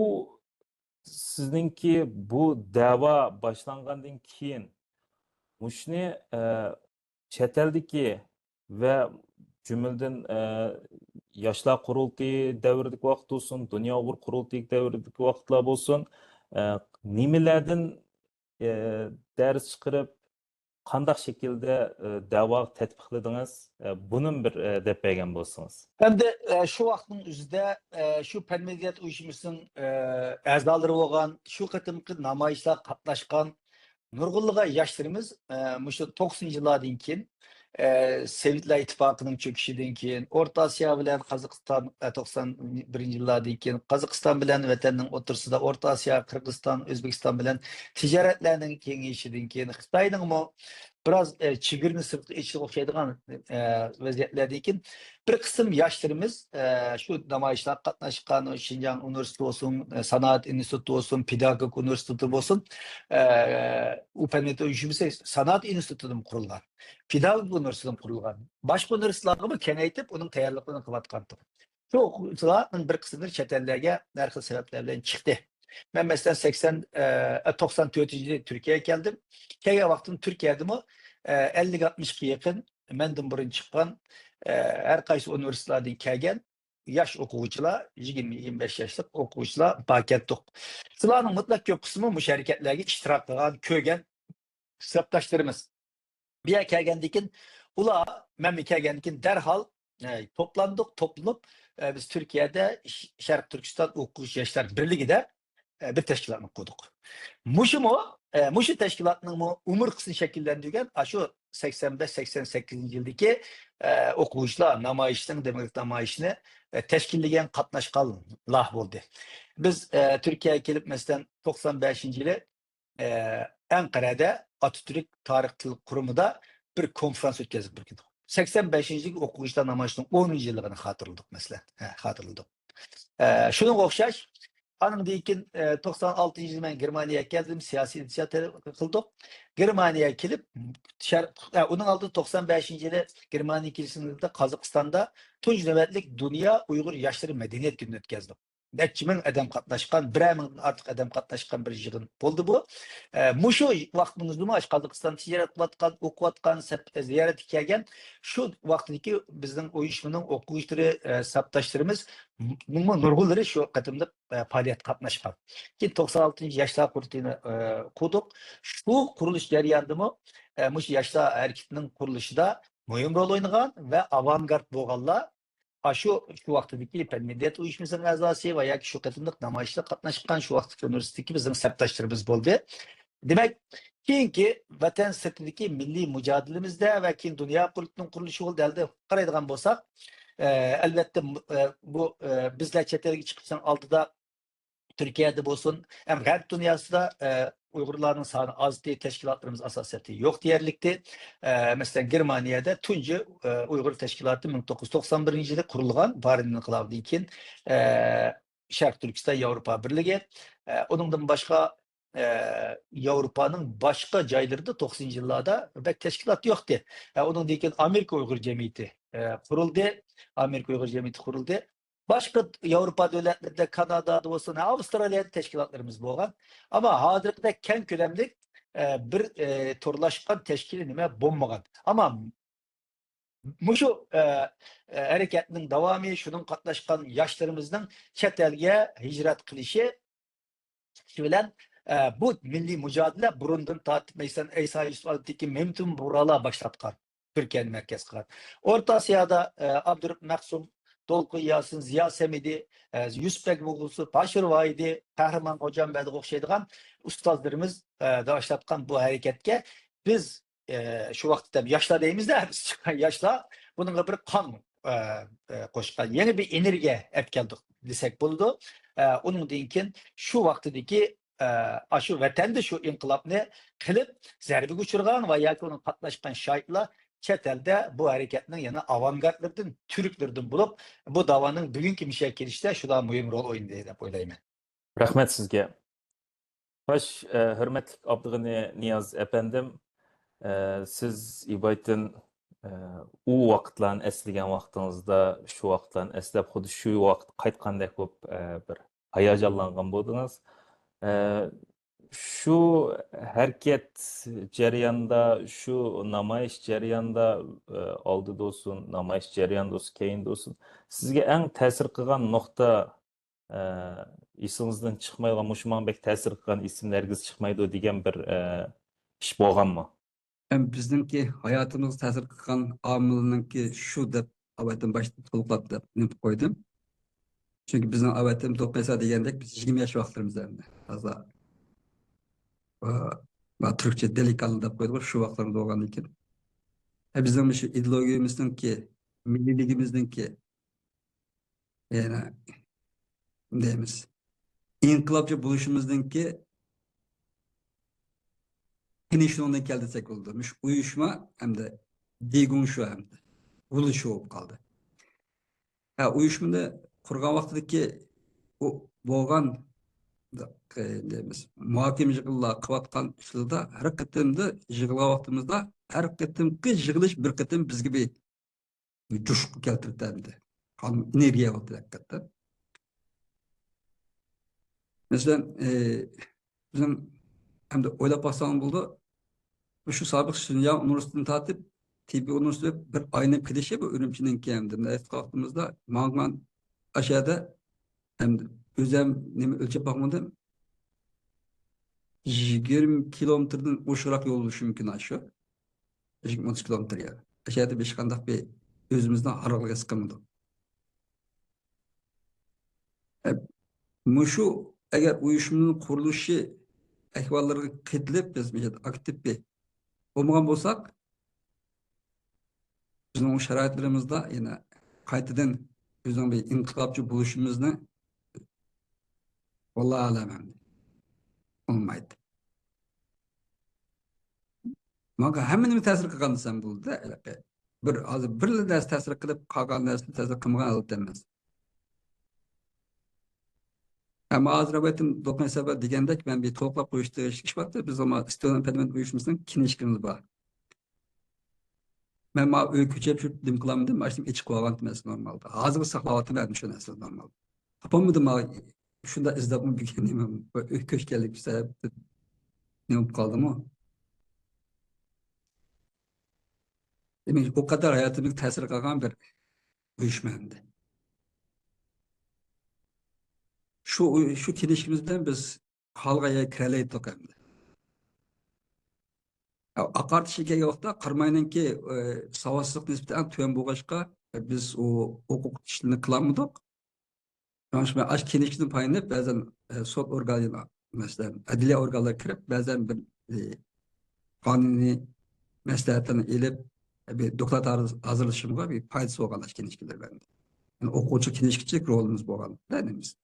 sizningki bu da'vo boshlangandan keyin mushni chet eldagi va jumladan yoshlar qurultiyi davridagi vaqt bo'lsin, dunyo uyg'ur qurultiyi davridagi vaqtlar bo'lsin, nimalardan dars chiqarib, qanday shaklda da'vo tatbiqladingiz? Buni bir deb bergan bo'lsangiz. Endi shu vaqtning o'zida shu Pan-Medeniyat uyushmasining a'zolari bo'lgan, shu qatimqi namoyishlar qatnashgan nurg'unlagan yoshlarimiz shu 90-yillardan keyin Sovetlar İttifakı'nın çöküşünden keyin, Orta Asya bilen Kazakistan 91-yillardan keyin, Kazakistan bilen vatanning o'rtasida Orta Asya, Kırgızistan, O'zbekiston bilen tijoratlarning kengayishidan keyin, Xitoyning biraz chegirni sirti ichiga o'xshaydigan vaziyatlardan keyin bir qism yoshlarimiz shu namoyishlar qatnashgan, Xinjiang universiteti olsun, Sanat instituti olsun, Pedagog universiteti olsun, u Pan-Medeniyat uyushmasi Sanat institutidan qurilgan. Pedagog universitetidan qurilgan. Boshqa universitetlarga kengaytib, uning tayyorligini qilayotgan. Shu o'quvchilarning bir qismi chet ellarga har xil sabablar bilan chiqdi. Ben mesela 94-yilda Türkiye'ye geldim. Kelgan vaqtim Türkiye'dimi 50-60 ga yaqin mendan burun chiqqan har qaysi universitetlardan kelgan yosh o'quvchilar, 20-25 yoshlik o'quvchilar paketdik. Sizlarning mutlaq ko'p qismi bu harakatlarga ishtirok qilgan, ko'rgan hisobdoshlarimiz. Bir yer kelgandan keyin ular men kelgandan keyin darhol toplanib biz Türkiye'de Sharq Turkiston o'quvchi yoshlar birligida bir teşkilatını kurduk. Muşu teşkilatının umurkısını şekillendirgen şu 85-88 yıldaki okuyuşlar namayişinin demokratik namayişini teşkilleyen katnaşkanlar oldu. Biz Türkiye'ye gelip mesela 95. yılı Ankara'da Atatürk Tarih Kurumu'da bir konferans ötkezdik bir gün. 85. yılı okuyuşlar namayişinin 10. yılını hatırladık mesela. Hatırladık. Şunun okşaş, Anın deyken 96. yılda ben Germaniye'ye geldim, siyasi inisiyatif kıldık. Germaniye'ye gelip, onun aldığı 95. yılda Germaniye kilisinde Kazakistan'da tunç nöbetlik Dünya Uygur Yaşları Medeniyet Günü'nü ötkezdim. Netçimin adam katlaşkan, biremin artık adam katlaşkan bir yığın oldu bu. Muşu vaktimiz mi Kazakistan ticaret kılatkan, okuvatkan, ziyaret gelgen, şu vaktindeki bizden uyuşmanın okuyuşları, saptaşlarımız, nurgulları şu katımda faaliyet katlaşkan. Ki 96. yaşlar kuruluşunu kurduk. Şu kuruluş jarayonida mı, Muşu yaşlar hareketinin kuruluşu da mühim rol oynagan ve avantgard bo'lganlar şu vaqtdagi Pan-Medeniyat uyushmasining a'zosi va yoki shu qatimliq namoyishda qatnashgan shu vaqtdagi universitetdagi bizning sabtashlarimiz bo'ldi. Demak, keyingi vatan sirtidagi milliy mujohidalimizda va keyin dunyo qurultining qurilishi oldi qaraydigan bo'lsak, albatta bu bizlar chet elga chiqishdan oldida Türkiye'de bo'lsin, hem g'arb dunyosida Uygurlarning soni ozdi, teşkilatlarımız asosiyati yo'q deyarlikdi. Mesela Germaniye'de tunji Uygur teşkilatı 1991 yılda kurulgan, Paris inqilobidan keyin Sharq Turkiston Yevropa Birligi, onundan başka Avrupa'nın başka joylarida 90 yıllarda pek teşkilat yoktu. Onundan keyin Amerika Uygur Cemiyeti kuruldu. Amerika Uygur Cemiyeti kuruldu. Başka Avrupa devletlerinde, Kanada'da olsun, Avustralya'da teşkilatlarımız bo'lgan. Ama hozirda keng ko'lamli bir turlashgan teşkil nima bo'lmagan. Ama Muşu hareketinin devamı, şunun katlaşkan yaşlarımızın chet elge hicret kılışı bilen bu milli mücadele burundan tatip mesela İsa Yusuf'taki Memtun Bural'a başlatkan Türkiye'nin merkez kılan. Orta Asya'da Abdurrahman Maksum, Dolku Yasin, Ziya Semidi, Yusufbek Muğlusu, Paşır Vahidi, Kahraman Hocam Bedi Okşaydıgan ustazlarımız da başlatkan bu hareketke biz şu vakitte yaşla deyimiz de biz çıkan yaşla bununla bir kan koşkan yeni bir enerji etkeldik desek buldu. Onun dinkin şu vaktideki aşı vatanda şu inkılapni qilib zarbi uçurgan ve yoki onun qatnashgan şahitlar chet elde bu hareketning yana avangardlardan, Türklerden bulup bu davanın bugünkü müşekilişte şuda mühim rol oynadı deb o'ylayman. Rahmet sizge. Hoş, hürmetli Abdügani Niyaz efendim, siz İbayt'ın u vaqtlarni eslagan vaqtingizda shu vaqtlarni eslab xuddi shu vaqt qaytgandek bo'lib bir hayajonlangan bo'ldingiz. Şu hareket jarayonida, şu namoyish jarayonida oldida olsun, namoyish jarayonida olsun, keyinda olsun, sizga eng ta'sir qilgan nuqta esingizdan chiqmaydigan, mushunbek ta'sir qilgan ismlargiz chiqmaydi degan bir ish bo'lganmi? Bizdeki hayatımız ta'sir qilgan omilninki shu deb avvaldan başta to'liqlab deb unutib qo'ydim. Çünkü bizning avvaldan to'qaysa degandek biz 20 yosh vaqtlarimizda toza va Türkçe delikanlı deb qo'ydik shu vaqtlarda bo'lgandan keyin. Bizning shu ideologiyamizningki, milliyligimizningki yani deymiz. İnqilobchi bo'lishimizningki finishondan keldirsek oldu. Uyuşma hem de degun şu hem de buluş olub kaldı. Uyuşmada kurgan vaxtdaki o bo'lgan deymiz muhokama yig'inlar qilayotgan ishlarda har qatimda yig'ilgan vaqtimizda har qatimki yig'ilish bir qatim bizga bir jo'shqi keltirdi. Energiya oldu hakikaten. Mesela bizim hem de o'ylab baksam bo'ldi. Şu sabık Şinjan Üniversitesi'ni tatip Tibi Üniversitesi bir aynı kilishi bu Ürümçi'nin kendinde. Neyse kalktığımızda mağman aşağıda hem de özem nemi ölçüp bakmadım 20 kilometrden uçurak yol oluşu mümkün aşağı. 20-30 kilometre yani. Aşağıda bir kandak bir özümüzden aralığa sıkamadık. Muşu eğer uyuşumunun kuruluşu ehvalları kıtılıp biz aktif bir olmagan bolsak bizning o şaroitlarimizda yine qaytadan bizning bir inqilobchi bo'lishimizni vallahi alamam olmaydi. Manga hamma nima ta'sir qilgan desam bo'ldi. Bir hozir bir narsa ta'sir qilib qolgan narsa ta'sir qilmagan albatta emas. Ama hozir aytdim do'qon sabab degandek men bir to'liqlab qo'yishdi ish vaqti biz ama istiqlal parlament uyushmasining kinishkimiz bor. Ben ma öyle küçük şu dim kılamdım, açtım iç kulağım mesela normalde. Ağzımı saklavatı vermiş o nasıl normal. Yapamadım ma şunda izlapmı bir kendime öyle köş geldik bir sebep ne olup kaldım o. Demek o kadar hayatımı tesir kalan bir uyuşmaydı. Şu kilişimizden biz halgaya kireleydik hem de. Aqart şekilde yokta qırmayınki savaşsızlık nispeten tüyen boğaşqa biz o hukuk işlerini kılanmadık. Yani şimdi aşk kinişinin payını bazen sot organına mesela adliye organlara kirip bazen bir kanuni mesleğetini elip bir doktorat hazırlaşımına bir faydası olgan aşk kinişkiler bende. Yani okuçu kinişkiçik rolümüz boğan. Denemiz.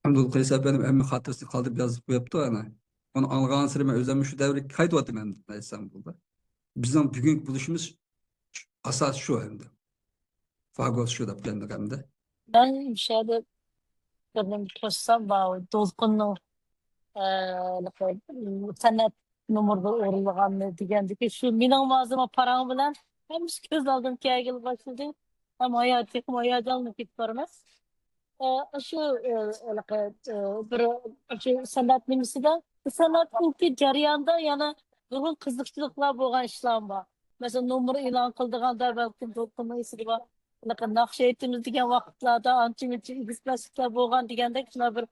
Hamdullah Kaysa benim emmi hatırası kaldı biraz yaptı ana. Onu algan sırama özlemi şu devre kayıt vardı ben İstanbul'da. Bizim bugünkü buluşumuz asas şu hem de. Fagos şu da planlık hem de. Ben şeyde benim koşsam bağlı dolkunlu senet numurda uğurluğanlı digendiki şu minan mağazıma param bilen hem göz aldım ki başladı. hem hayatı hem hayacanlı kitlerimiz. Şu bir şu sanat nimsida sanatın ki jarayanda yana nurgul kızıkçılıklar bo'lgan ishlar bor. Mesela nomer e'lon qildiganda balki do'konisi bor. Bunaqa naqsh aytimiz degan vaqtlarda ancha-muncha egizmasliklar bo'lgan degandek shunaqa bir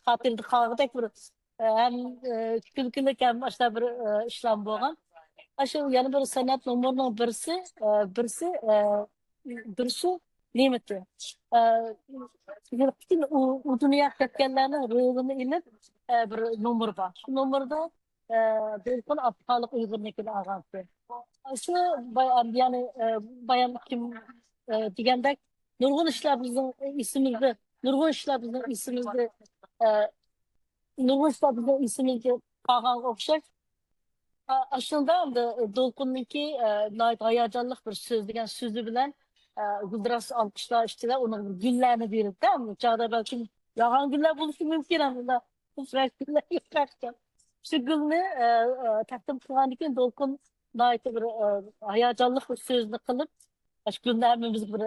xotirda qolgandek bir ham kulkilik ham boshqa bir ishlar bo'lgan. Shu yana bir sanat nomerining birisi nimati. Bütün o dünya kökenlerinin ruhunu inip bir numur var. Şu numurda Delkın Aptalık Uygur'un ağası. Şu bayan yani bayan kim diyendek Nurgun işler bizim isimizde, Nurgun işler bizim isimizde, e, Nurgun işler bizim isimizde kalan okşak. Aslında da Dolkun'unki nait hayacanlık bir söz degen sözü bilen Güldrası alkışlar işte onun günlerini verip değil mi? Çağda belki yağan günler buluşu mümkün ama bu fresh günler yok artık. Şu günü takdim kılanırken Dolkun nait bir hayacanlık bir sözünü kılıp şu günlerimiz bir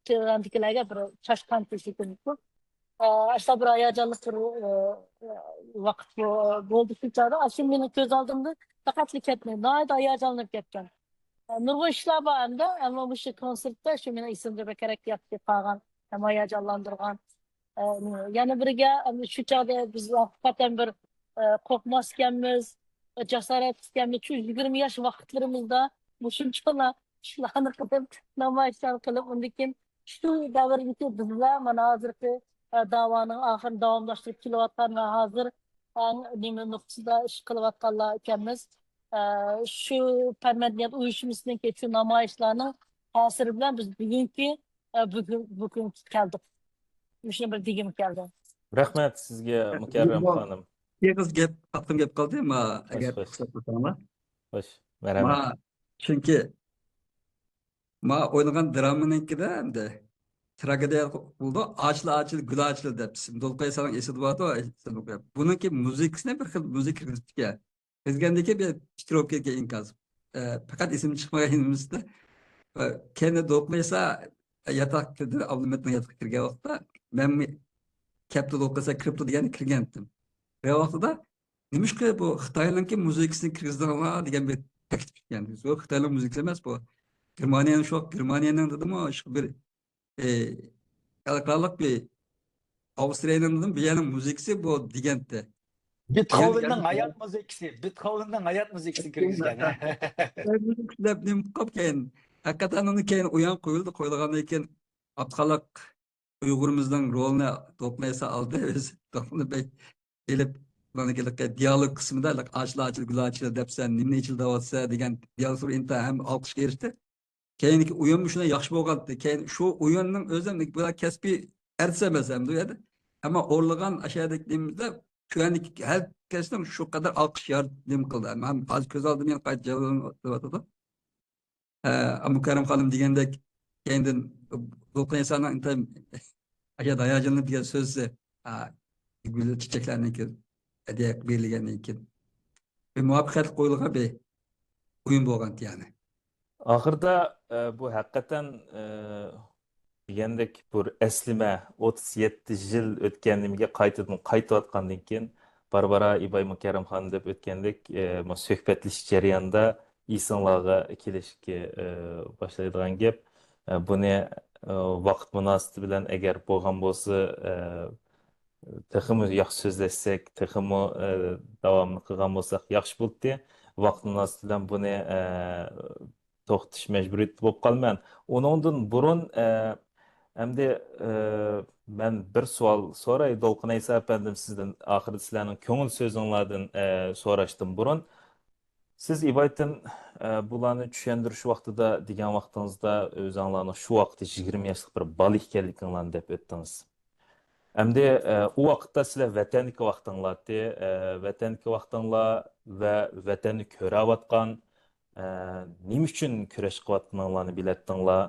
teorandikilerge bir çaşkan teşekkür bu. Aslında bir hayacanlık bir vakit oldu şu çağda. Aslında benim göz aldığımda fakat ketmedi. Nait hayacanlık ketken. Nurgul işler bağında ama bu şu konsertte şu meni isimde bekerek yaptı falan hem hayacanlandırgan. Yani birge şu çağda biz hakikaten bir korkmazkenmiz, cesaretkenmiz. Şu 20 yaş vakitlerimizde bu şunçala şularını kılıp namayişler kılıp ondakin şu davrdaki bizler mana hazırki davanın ahir davamlaştırıp kilovatlarına hazır nime noktada iş kılıvatlarla ikemiz. Şu permanent uyuşmasından geçiyor namayişlerinin hasırı bilen biz bugün geldik. Müşne bir digim geldi. Rahmat sizga Mukarram xonim. Yalnız aklım gap kaldı ama Hoş, eğer hoş. fırsat bulsam Xo'sh, marhamat. çünkü oynagan dramanınkide hem de tragediya buldu. Ağaçlı gül ağaçlı dep. Dolkay salan esir vardı o. Bununki müziksine bir xil müzik kirgizdik ya. Bizgendeki bir stroke inkaz. Fakat isim çıkmaganımızda kendi dolkaysa yatak dedi. Avlumetne yatak kirgen vaqtda ben kepti dolkaysa kripto degan kirgendim. Ve vaqtida nimishki bu Xitoyninki muzikasini kirgizdilar degan bir taklif kelgan. O Xitoyning muzikasi emas bu. Germaniyaning dedimi shu bir xalqarалық bir Avustralya'nın bir yanı müziksi bu digente. Beethoven'dan hayat müzikisi kirgizgen. Müzikler nim kapken hakikaten onu keyin uyan koyulgandan keyin Abdxalak Uygurumuzdan rolüne toplaysa aldı. Biz Toplu Bey gelip bana gelip diyalog kısmında açlı gül açlı depsen nimne içil davatsa degan diyalog inta hem alkışga erişti. Keyinki uyum şuna yaxşı bolgandı. Keyin şu uyunun özünden böyle kesbi ertsemesem duyardı. Ama orlagan aşağıdakilerimizde şu andaki herkesten şu kadar alkış yardım kıldı. Hem az göz aldım yani kaç cevabını ama Kerem Hanım diyendek kendin dokun insanın tabi aşağıda hayacını diye sözü gül çiçeklerine ki hediye verilgenden ki ve muhabbet koyulga bir uyum bolgan yani. Ahırda bu hakikaten degandek bir eslime 37 yıl ötkenliğimge qaytayotgandan keyin Barbara İbay Mukarram xonim deb ötgandek suhbatlashish jarayonida esinglarga kelishga boshlaydigan gap buni vaqt munosabati bilan agar bo'lgan bo'lsa texmi yaxshi so'zlashsak texmi davomli qilgan bo'lsak yaxshi bo'ldi. Vaqt munosabati bilan buni to'xtatish majburiyati bo'lib qolman. Uningdan burun endi ben bir savol so'ray Dolqin Aysa efendim sizdan oxirida sizlarning ko'ngil so'zinglardan so'rashdan burun siz İbaytın bularni tushuntirish vaqtida degan vaqtingizda o'zinglarning shu vaqtda 20 yoshlik bir bola ekanliginglarni deb o'tdingiz. Endi u vaqtda sizlar vatandagi vaqtinglardi, vatandagi vaqtinglar va vatanni ko'rayotgan nima uchun kurash qilayotganinglarni biletdinglar,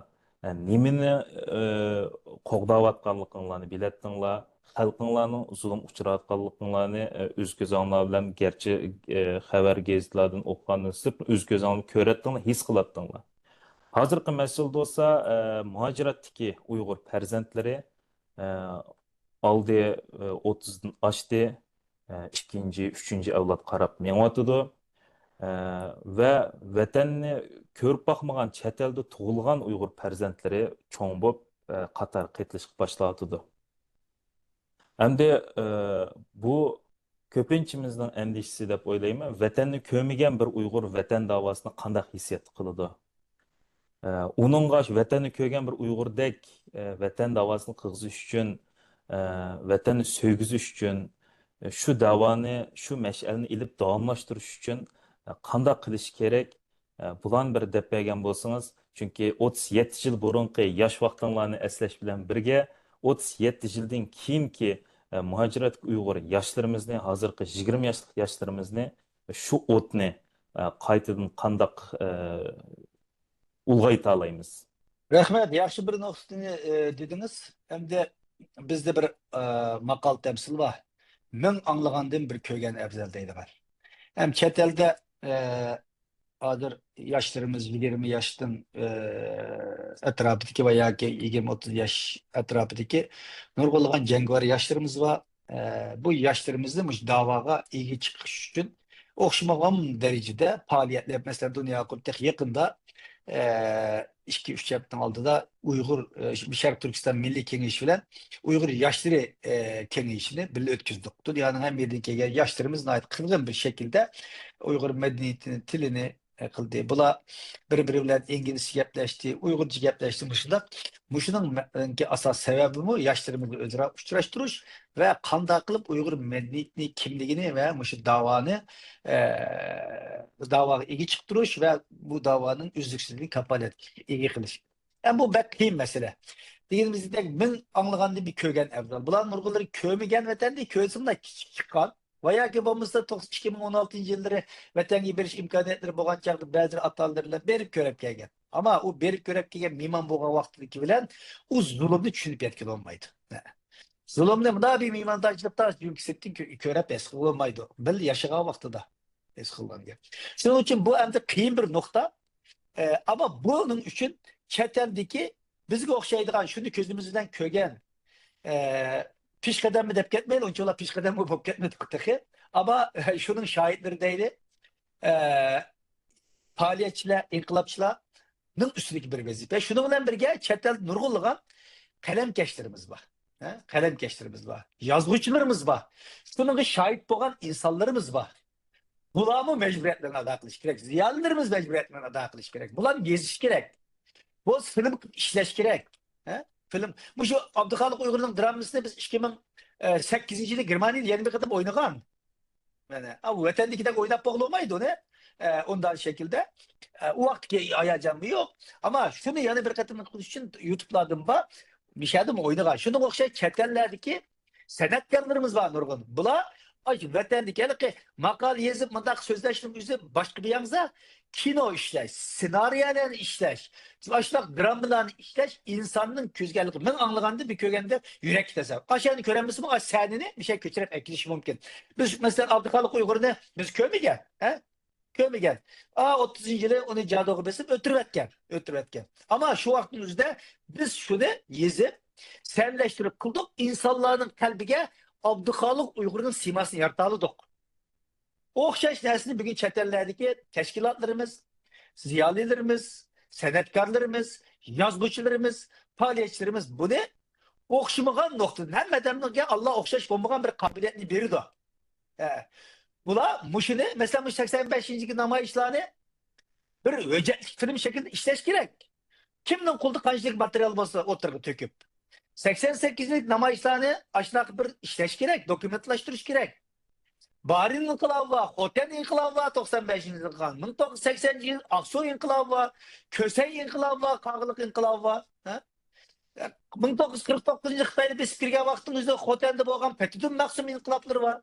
nimani qo'g'dayotganliginglarni biletdinglar, xalqinglarning zulm uchrayotganliginglarni o'z ko'zinglar bilan gerçi xabar gazetlardan o'qigandan sirт o'z ko'zinglar ko'ratdinglar, his qilatdinglar. Hozirgi mas'ul bo'lsa, muhojiratdagi Uyg'ur farzandlari oldi 30dan oshdi, ikkinchi, uchinchi avlod qarab menyotidi. Va vatanni ko'rib boqmagan chet elda tug'ilgan Uyg'ur farzandlari cho'ng bo'lib qator qaytilishga boshladi. Endi bu ko'pinchimizning andishisi deb o'ylayman. Vatanni ko'migan bir Uyg'ur vatan davosini qanday hissiyat qiladi? Uningga vatanni ko'rgan bir Uyg'urdek vatan davosini qilg'izish uchun, vatanni so'ygizish uchun, shu davoni, shu mash'alni ilib davomlashtirish uchun qanday qilish kerak? Bulan bir deb bergan bo'lsangiz, chunki 37 yil burungi yosh vaqtinglarni eslash bilan birga 37 yildan keyingi muhojirat Uyg'ur yoshlarimizni, hozirgi 20 yoshlik yoshlarimizni shu o'tni qaytadan qanday ulg'ayta olamiz? Rahmat, yaxshi bir nuqtani dediniz. Hamda bizde bir maqol temsil var. Ming anglagandan bir ko'rgan afzal deydilar. Hem chet elde hozir yoshlarimiz 20 yoshdan atrofidagi va yoki 20-30 yosh atrofidagi nurg'ulg'an jangovar yoshlarimiz var. Bu yoshlarimizni mush da'voga ega chiqish uchun o'xshamagan darajada faoliyatlar, masalan, dunyo qurtiq yaqinda 2-3 yaptığın aldıda Uygur Şarkı Türkistan Milli Kengeşi bilen Uygur Yaşları Kengeşi'ni birlikte ötküzdük. Dünyanın hem yerindeki yaşlarımızın ait kılgın bir şekilde Uygur medeniyetinin tilini kıldı. Bula birbiri bilen İngilizce yaplaştı, Uygurca yaplaştı mışında. Muşunun asas sebebi bu yaşlarımızı özüne uçlaştırış ve kanda kılıp Uygur medeniyetini, kimliğini ve muşu davanı davaya ilgi çıktırış ve bu davanın üzlüksüzlüğünü kapalı ilgi kılış. Yani bu bekleyim mesele. Dediğimizde min anlığanda bir kögen evvel. Bulan nurgulları kömügen vatanda köysünde çıkan veya ki babamızda 2016 yılları vatanga beriş imkoniyatları bo'lgan chaqda ba'zi atallarlar berib ko'rib kelgan. Ama o berib ko'rib kelgan mimon bo'lgan vaqtdagi bilan u zulmni tushunib yetgan olmaydi. Zulmni bunda bir mimondajlikda yuksektin ko'rib es qilolmaydi. Bil yashagan vaqtida es qilgan. Shuning uchun bu endi qiyin bir nuqta. Ama bunun için chet eldagi bizga o'xshaydigan shuni ko'zimizdan ko'rgan peshqadam deb ketmaydi, unchalar peshqadam bo'lib ketmadi. Ama şunun şahitleri değil, faaliyetçiler, inqilabçılarning üstündeki bir vazife. Şunun bilan birga chet el nurg'ulg'an qalamkashlarimiz var. Qalamkashlarimiz var. Yazg'uvchilarimiz var. Şununga şahit bo'lgan insonlarimiz var. Bularni mecburiyatlarni ado qilish kerak. Ziyolilarimiz mecburiyatlarini ado qilish kerak. Bularni yezish kerak. Bu film ishlash kerak. Film. Bu şu Abdülhalik Uygur'un dramasını biz 2008 yılı Germanya'da yeni bir kadın oynagan. Yani bu vatandakidek oynab boğulmaydı onu. Ondan şekilde. O vaktki ayacağım yok. Ama şunu yani bir kadın kılıç için YouTube'ladım var. Bir şey adım oynagan. Şunu okşay çetenlerdeki sanatkarlarımız var Nurgun. Bula vatandaki makal yazıp mandak sözleştiğim yüzü başka bir yanıza kino işleş, senaryolar işleş, başlak dramlar işleş, insanın közgerliği. Ben anlığanda bir kögende yürek desem. Aşağıda köremesi mi? Senini bir şey kötürüp ekleşi mümkün. Biz mesela Abdülhalik Uygur'unu biz kömegen. Kömegen. 30. yılı onu cadoğu besip ötürüvetken. Ama şu vaktimizde biz şunu yazıp, senleştirip kıldık. İnsanların kalbine Abdülhalik Uygur'un simasını yaratalıdık. O'xshash narsani bugun chet eldagi tashkilotlarimiz, ziyolilarimiz, san'atkorlarimiz, yozuvchilarimiz, faoliyatchilarimiz buni o'xshamagan nuqtadan hammadan Allah o'xshash bo'lmagan bir qobiliyatni berdi. Bular mushuni, masalan, 85-yil namoyishlarni bir hujjatli film shaklida ishlash kerak. Kimning qo'lida qanchalik material bo'lsa o'tirib to'kib. 88'lik namoyishlarni ashnaqa bir ishlash kerak, dokumentlashtirish kerak. Barin inqilabı var, Xoten inqilabı var 95. yıldan. 1980 yıl Aksoy inqilabı var, Kösey inqilabı var, Qağılık inqilabı var. 1949 Xitoyda besib kirgan vaqtimizda Xoten'de bo'lgan Petitun Maqsum inqilabları var.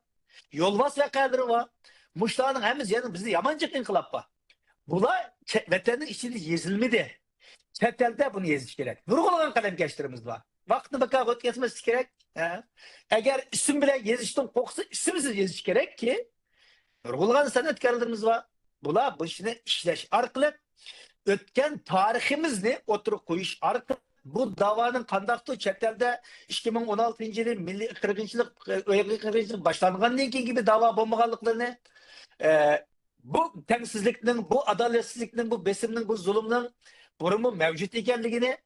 Yolvas vaqaları var. Muşlarning hammasi yani bizde yamanchiq inqilab var. Bular vatanning ichida yezilmidi. Chet elda buni yezish kerak. Nurg'ulg'an qalamkashlarimiz var. Vaqtni bakar o'tkazmaslik kerak. Eğer isim bile yazıştan korksa isimsiz yazış gerek ki nurg'ulg'an san'atkorlarimiz var. Bular bu işini işleş arqılab o'tgan tariximizni o'tirib qo'yish orqali bu da'voning qandaqdir chet elda 2016-yil milliy qirg'inchilik qirg'inchilik boshlangandan keyingi bir da'vo bo'lmaganliklarini bu tengsizlikning, bu adolatsizlikning, bu besimning, bu zulmning burunmu mevcut ekanligini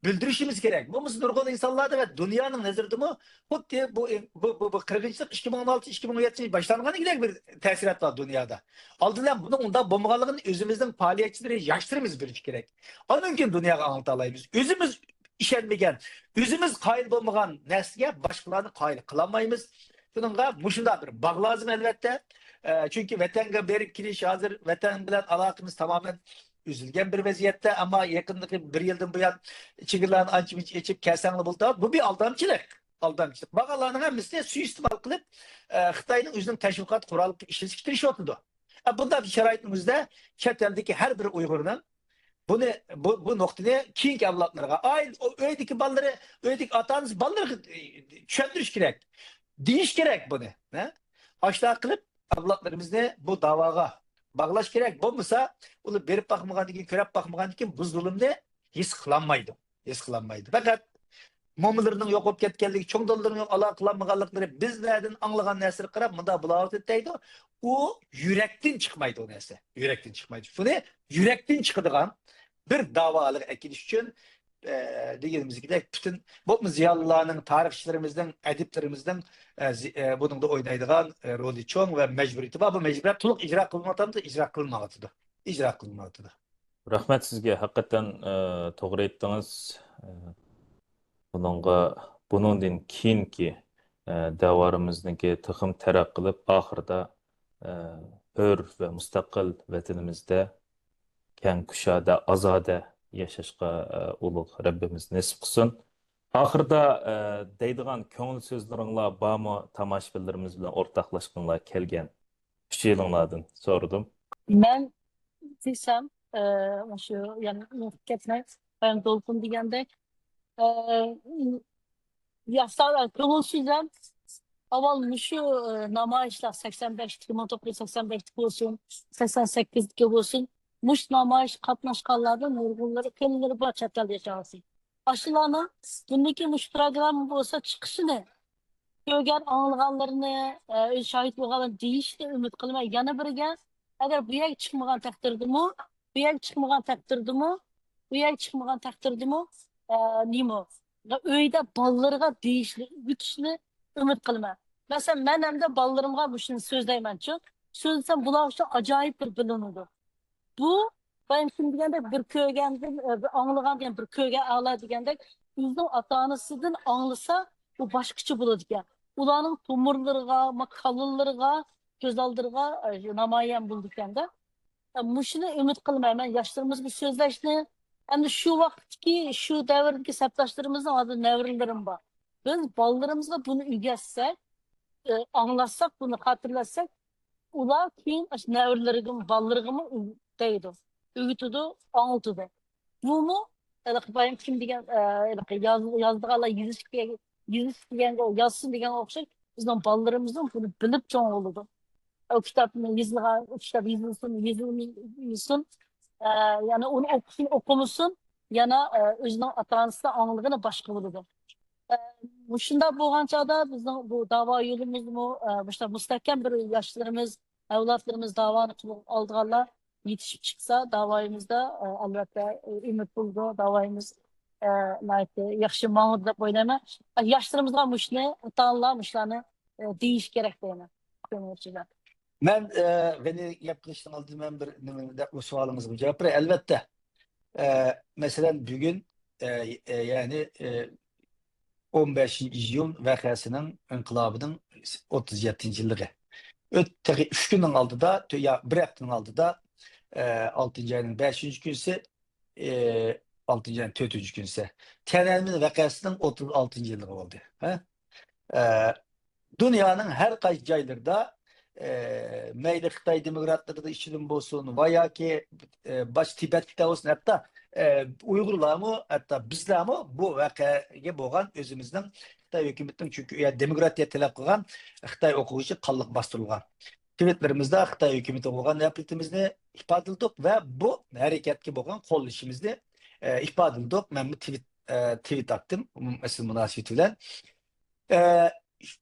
bildirişimiz gerek. Bu nurgul insanlarda ve dünyanın nazarında mı bu kırgınçılık 2016-2017 başlanğanı giderek bir tesirat var dünyada. Aldılar bunu onda bombalarının özümüzden faaliyetçileri yaştırımız bir gerek. O mümkün dünyaya anlatalayımız. Özümüz işenmegen, özümüz kayıl olmagan nesliye başkalarını kayıl kılamayımız. Bununla muşunda bir bağ lazım elbette. Çünkü vatanga berip kiriş hazır, vatan bilen alakamız tamamen üzülgen bir vaziyette ama yakındaki bir yıldan bu yan çigirlerini açıp içip kesenli buldu. Bu bir aldamcılık. Aldamcılık. Bağalarının hepsine suistimal kılıp Xitay'ın özünün teşvikat kuralıp işleştiriş oldu. Bunda bir şeraitimizde chet eldeki her bir Uygur'un bu noktayı keyingi avlatlarına öydeki balları, öydeki atanız balları çöndürüş gerek. Deyiş gerek bunu. Aşağı kılıp avlatlarımızı bu davaga bağlaş gerek. Olmasa onu berip bakmagan dikin, körep bakmagan dikin bu zulümde his kılanmaydı. His kılanmaydı. Fakat momularının yok olup ketkenligi, çoğ dallarının yok ala kılanmaganlıkları bizlerden anlagan nesir qarab mında bulavut etteydi. O yürekten çıkmaydı o nesir. Yürekten çıkmaydı. Bunu yürekten çıkıdığan bir davalık ekiliş için dediğimiz gibi bütün bu ziyalılarının, tarihçilerimizden, ediplerimizden bunun da oynaydıgan rolü çoğun ve mecburiyeti var. Bu mecburiyet tuluk icra kılmatandı, icra kılmalıdır. İcra kılmalıdır. Rahmet sizge hakikaten to'g'ri aytdingiz. Bundan keyingi davarimizniki tıxım taraq qilib oxirida hür ve mustaqil vatanimizda keng kushada azoda yashashga ulug' Rabbimiz nasib qilsin. Oxirida deydigan ko'ngil so'zlaringlar bormi? Tomoshabinlarimiz bilan o'rtoqlashganlar kelgan fikirlaringlardan so'radim. Men desem şu yani ketmek ben dolpun degandek yaşlar kıvılsızdan avval şu namayişler 85 1985 olsun 88 olsun muş namayış katnaşkanlardan nurgulları kendileri bu çatal yaşarsın. Aşılarına bundaki muş program olsa çıkışını Gögen anılganlarını şahit bolğanlarını deyişni ümit kılmay yana birge eğer bu yer çıkmagan takdirdimi bu yer çıkmagan takdirdimi bu yer çıkmagan takdirdimi nimo öyde ballarga deyişni ütüşni ümit kılma. Mesela ben hem de ballarımga bu şunu sözdeymen çok söylesem bular şu acayip bir bilinudu. Bu ben şimdi degende bir köygenden anılgan diyen bir köyge ağlar degende bizden ata-anasından anlısa bu başkaça buladı ya. Ulanın tomurlarına, makallarına, göz aldırına namayen bulduk yani de. Muşunu ümit kılma hemen yaşlarımız bir sözleşti. Hem de şu vaktki, şu devirdeki septaşlarımızın adı nevrilerim var. Biz ballarımızla bunu ügetsek, anlatsak, bunu hatırlatsak, ular keyin nevrilerim, ballarımı deydi. Ügütüdü, anlatıdı. Bu mu? Benim kim degen yazdığala yüzüş degen o yazsın degen okşak bizden ballarımızın bunu bilip çoğun oldu. O kitabını yazılan, o kitap yazılsın, yani onu okumusun, yana özünün ata-anası anlığını başka oldu. Bu şunda bu çağda bizden bu dava yolumuz mu, işte müstahkem bir yaşlarımız, evlatlarımız davanı aldılarlar. Yetişip çıksa davayımızda elbette ümit buldu. Davayımız yaxşı mağdur da oynama. Yaşlarımızda müşne, utanlamışlarını değiş gerek deyene. Ben beni yapılıştan aldığım bir bu sualımız bu cevap. Elbette. Mesela bugün yani 15 iyun vakasının inkılabının 37. yılı. Öteki 3 günün aldı da ya bir haftanın aldı da 6. ayının 5. günse 6. ayının 4. günse Tiananmen vakasının 36. yılı oldu. Dünyanın her kaç yaylarda meyli Xitay demokratları da işçinin bolsun veya ki baş Tibet'te olsun hatta Uygurlar mı hatta bizler mi bu vakaya boğan özümüzden Xitay hükümetinin çünkü ya demokratiya talep kılgan Xitay okuyucu kallık bastırılgan. Tweetlerimizde Xitay hükümeti olgan yapıtımızda ifadaladık ve bu hareketki bo'lgan qo'llashimizni ifadaladık. Ben bu tweet attım. Mesela münasebeti bilen.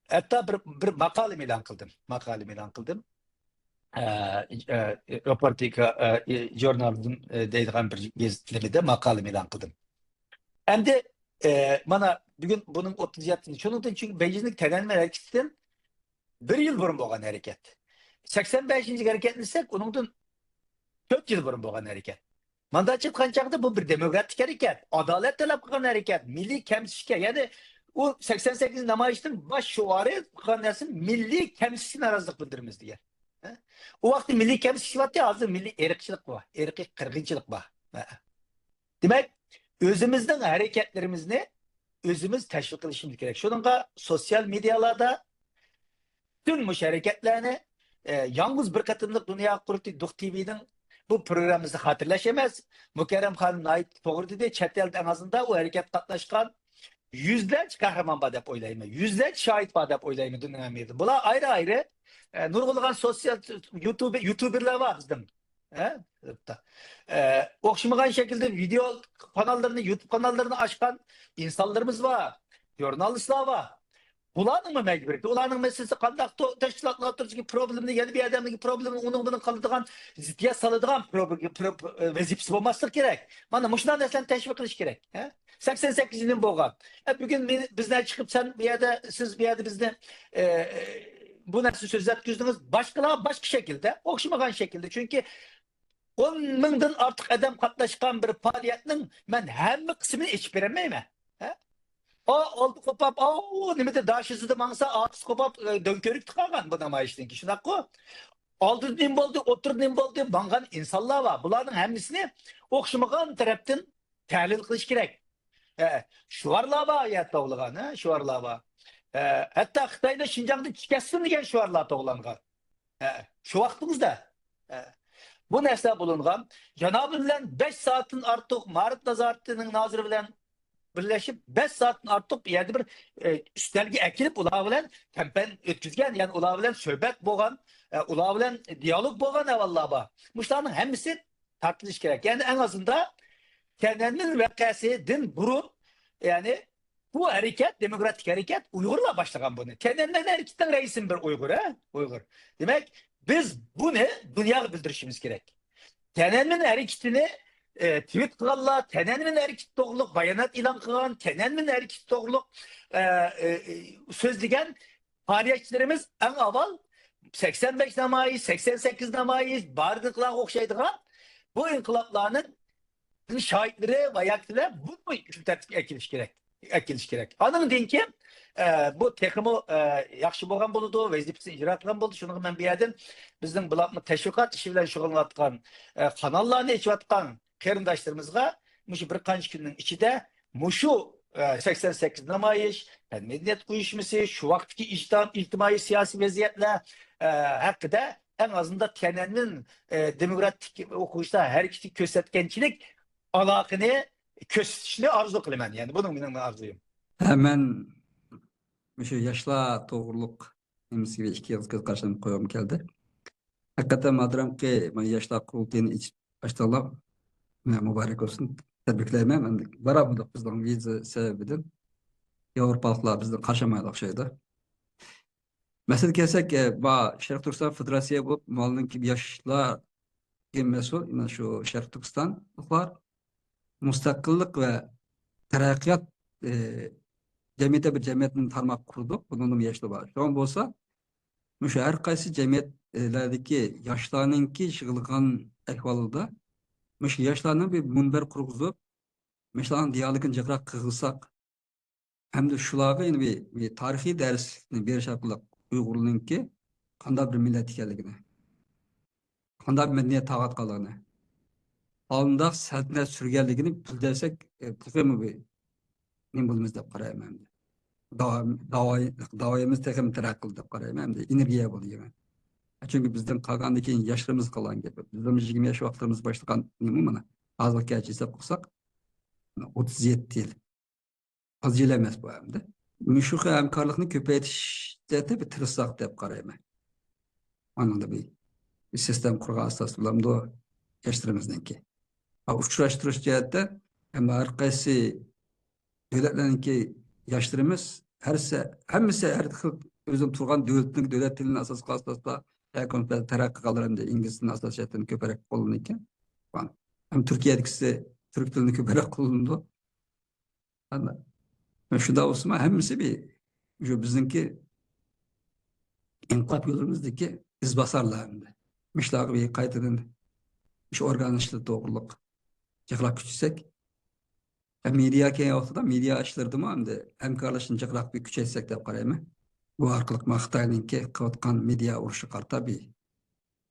Hatta bir makalim e'lon qildim. Reportika jurnaldan deydigan bir gazetede makalim e'lon qildim. Endi mana bugun buning 37. Şundan çünkü Beijing'lik tenenme hareketinden bir yıl burun bo'lgan hareket. 85. hareketni desek, onundan 4 yıl burun bo'lgan hareket. Manda chiqqan chaqda bu bir demokratik hareket, adalet talab qilgan hareket, milliy kamsitishga, ya'ni o 88 namoyishning bosh shuari qilgan narsa milliy kamsitishga norozilik bildiramiz degan. O vaqtda milliy kamsitish deyapti, hozir milliy irqchilik bor, irqiy qirg'inchilik bor. Demak, o'zimizning hareketlarimizni o'zimiz tashviq qilishimiz kerak. Shuningga sosyal medyalarda tüm bu hareketlerini yalnız bir katımlık Dünya Kurultayı Duh TV'nin bu programımızı hatırlaşamaz. Mukerrem Hanım'ın ait doğru dedi. Chet eldə en azından o hareket katlaşkan yüzlerce kahraman var dep oylayma. Yüzlerce şahit var dep oylayma dünya meydan. Bunlar ayrı ayrı nurgulgan sosyal YouTuber'lar var bizden. Okşamagan şekilde video kanallarını, YouTube kanallarını açkan insanlarımız var. Jurnalistler var. Ulanın mı mecburiyeti? Ulanın meselesi kandak teşkilatlar oturacak problemini, yeni bir adamdaki problemini, onun bunun kalıdığın, ziddiye salıdığın vazifesi olması gerek. Bana muşdan desen teşvik kılış gerek. 88'inin boğan. Bugün bizden çıkıp sen bir yerde, siz bir yerde bizden bu nasıl sözler yüzdünüz, başkalar başka şekilde, okşamagan şekilde. Çünkü 10 mingdan artık adam katlaşkan bir faaliyetinin ben hem kısmını hiç veremeyim. Oldu kopap, nimede daşısı da mansa ağız kopap dönkörük tıkagan bu namayıştın ki. Şunak o. Aldı nim oldu, otur nim oldu, bangan insanlar var. Bunların hemmisini okşamagan taraftan tahlil kılış gerek. Şuvarlar var hayatta oğlan, şuvarlar var. Hatta Xitayda Şinjan'da çikessin diyen şuvarlar toğlangan. Şu vaxtımızda. Bu nesne bulungan. Cenab-ı bilen 5 saatin artık Marit Nazareti'nin nazırı bilen birleşip 5 saatin artık bir yerde bir üstelgi ekilip ula bilen kampen ötküzgen, yani ula bilen söhbet boğan, ula bilen diyalog boğan evallah ba. Muşlarının hemisi tartılış gerek. Yani en azından kendinin vakası din burun, yani bu hareket, demokratik hareket Uygur'la başlayan bunu. Kendinin hareketten reisin bir Uygur. Uygur. Demek biz bunu dünyaya bildirişimiz gerek. Kendinin hareketini tweet kılanlar, Tenenmin hareketi doğruluk, bayanat ilan kılan, Tenenmin hareketi doğruluk sözlügen faaliyetçilerimiz en aval 85 namayış, 88 namayış, bardıklar okşaydıgan bu inkılaplarının şahitleri ve yaktiler bu tertip ekiliş gerek. Anladın deyin ki bu tekimi yaxşı bolgan boludu, vazifesini icra kılan boldu. Şunu ben bir yerden bizden bulatma teşvikat işi bilen şugullanatkan kanallarını içivatkan qarindoshlarımızga muşu bir qancha kunning ichida muşu 88 namoyish, medeniyet uyushmasi, shu vaqtdagi ijtimoiy siyosiy vaziyatlar haqida en azından Tiananmen demokratik o'qishda hareketi ko'rsatganchilik aloqani ko'rsatishni orzu qilaman. Yani bunun mening orzuyum. Hemen şu yaşla doğruluk nemisiga ikki yil qarshilib qo'yim keldi. Hakikaten madem ki yaşlar kurultayını iç baştalab mübarek olsun. Tebriklayman. Ben baramadık bizden vize sebebinden. Avrupalılar bizden karşımaydık şeyde. Mesela kelsek, Şarkı Türkistan Federasyonu bu malının ki yaşlar mesul, şu Şarkı Türkistan var. Müstakillik ve terakkiyat cemiyete bir cemiyetin tarmak kurduk. Bunun yaşlı var. Şu an olsa şu her kaysi cemiyetlerdeki yaşlarınki şıgılgan ehvalıda şu yaşlarının bir münber kurguzup mesela diyalogın cıqraq kığılsak hem de şulağı yani bir tarihi dersini bir şarkılık Uygurluğunki qanday bir millet ekanligini, qanday bir medeniyet tağat qalığını, alındaq səltənət sürgənligini bildirsək, texmi bir nimbulimiz deb qarayman. Davayımız texmi taraqqil deb qarayman, energiya boluyor. Çünkü bizden kalgandan keyin yaşlarımız kalan gibi. Bizden 20 yaş vaxtlarımız başlayan neymi mana? Azlık gerçeği kursak 37 yıl. Az yıl emas bu hem de. Müşük hemkarlıkını köpeytişte bir tırsak deb qarayman. Anında bir bir sistem kurgan asas bulamdı o yaşlarımızdanki. Uçuraştırış cihette hem arkası devletlerinki yaşlarımız hemmisi her özün turgan devlet dilinin asas kılsasda ekonomik terakki kalır hem de İngiliz dilinin asas şeklini köperek kullanırken hem Türkiye'deki Türk dilini köperek kullandı. Şu da olsun hemmisi şu bizimki inkılap yolumuzdaki izbasarlar hem de. Mişlağı bir kayıtının iş organışlı doğruluk cıklak küçüsek media keyin vaqtida media işlerdi mi hem de hemkarlaşın cıklak bir küçetsek de qarayman. Bu arkalık Xitoyninki qilayotgan media urushi qarta bir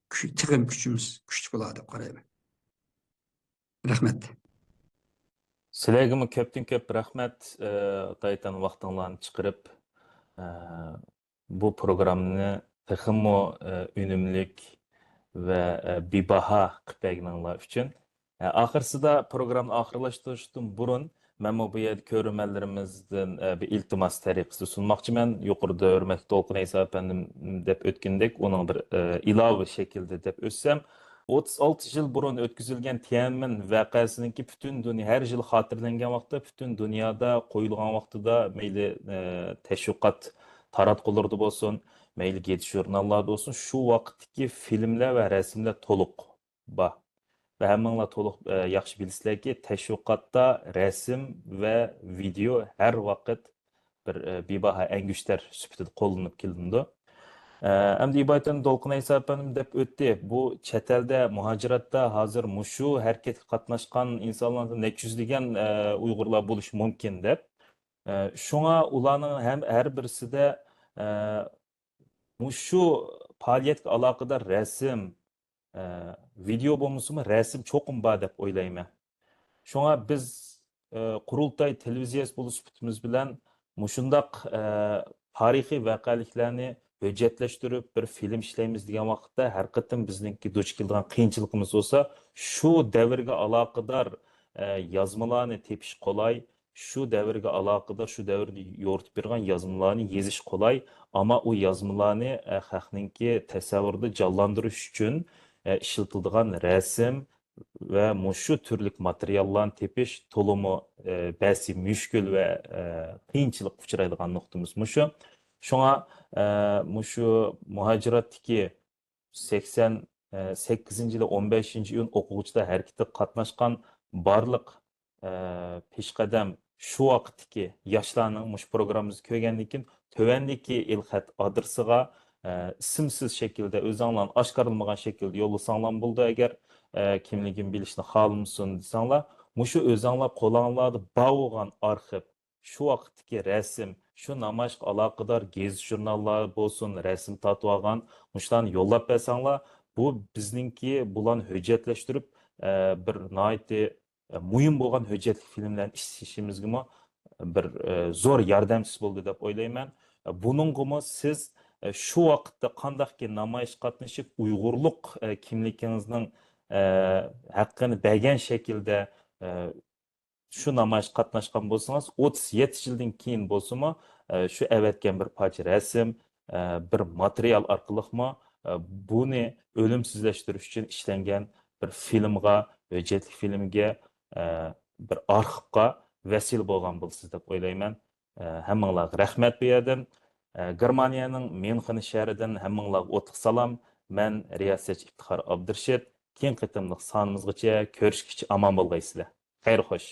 tiqim kuchimiz kuchli bo'ladi deb qarayman. Rahmat. Sizlarga ko'pdan ko'p rahmat, Taytan vaqtinglarni chiqarib bu programni texmo unumlik ve bebaho qilib berganinglar uchun. Oxirsida programni oxirlashtirishdan burun men bu yerda ko'rmanlarimizdan bir iltimos tariqasida sunmoqchiman. Yuqorida hurmatli To'lqin Aysa apandim deb o'tgandek, uning bir ilova shaklda deb o'tsam, 36 yıl burun ötküzülgen Tiananmen vaqasininki bütün dünya her yıl hatırlangan vaqtda bütün dünyada qo'yilgan vaqtida meyli teşviqat taratqularda bo'lsin, meyli getiş jurnallarda olsun, şu vaqtdagi filmler ve resimler to'liq bor. Ve hammalar to'liq yaxshi bilasizlarki, teşviqatda resim ve video her vaqt bir bebaho angushtar sifatida qo'llanib kelindi. Endi iboyatdan To'lqin Aysa apanim deb o'tdi. Bu chet elda muhojiratda hozir mushu harakatga qatnashgan insonlarning necha yuzlagan Uyg'urlar bo'lishi mumkin deb. Shunga ularning ham har birisida mushu faoliyatga aloqador rasm, video bo'lmasimi, rasm cho'qim bor deb o'ylayman. Shunga biz qurultay televiziyasi bo'lish sifatimiz bilan mushundaq tarixiy voqeliklarni hujjatlashtirib bir film ishlaymiz degan vaqtda har qatim bizningki duch kelgan qiyinchiligimiz bo'lsa, shu davrga aloqador yozmalarni tepish qolay, shu davrga aloqador shu davrni yoritib bergan yozmalarni yezish qolay, ammo u yozmalarni xalqningki tasavvurda jonlantirish uchun ishlatiladigan rasm ve muşu türlük materyallarını tepiş tolumu besi müşkül ve kıyınçılık uçuraydıgan noktamız muşu. Şuna muşu muhaciratdaki 88. ile 15. yıl okuğucuda harekete katnaşkan barlık peşqadam şu vaqtdaki yaşlarının muş programımızı köygəndikin tövendeki ilxat adırsıga isimsiz şekilde özanlan aşkarılmagan şekilde yollasanlar buldu eğer kimligini bilishni xohlamsan desanglar, mushu o'zinglar qo'linglarda bo'lgan arxiv, shu vaqtdagi rasm, shu namoyishga aloqador gazet jurnallar bo'lsin, rasm tatib olgan, mushlarni yo'llab bersanglar, bu bizningki bularni hujjatlashtirib bir nihoyatda muhim bo'lgan hujjatli filmlarni ishlashimizga bir zo'r yordamchisi bo'ldi deb o'ylayman. Buningga siz shu vaqtda qandaqki namoyish qatnashib Uyg'urlik kimligingizning haqqını bergan şekilde şu namoyish qatnashgan bo'lsangiz 37 yildan keyin bo'lsa-mu shu avatgan bir parcha rasm, bir material orqali buni o'limsizlashtirish uchun ishlangan bir filmga, hujjatli filmga, bir arxivga vasil bo'lgan bo'lsiz deb o'ylayman. Hammanglarga rahmat bu yerdan. Germaniyaning München shahridan hammanglarga o'tliq salom. Men riyosatchi İftixor Abdurshid. Keyin qitimliq sonimizgacha ko'rishguncha omon bo'lgaysizlar. Xayr xo'sh.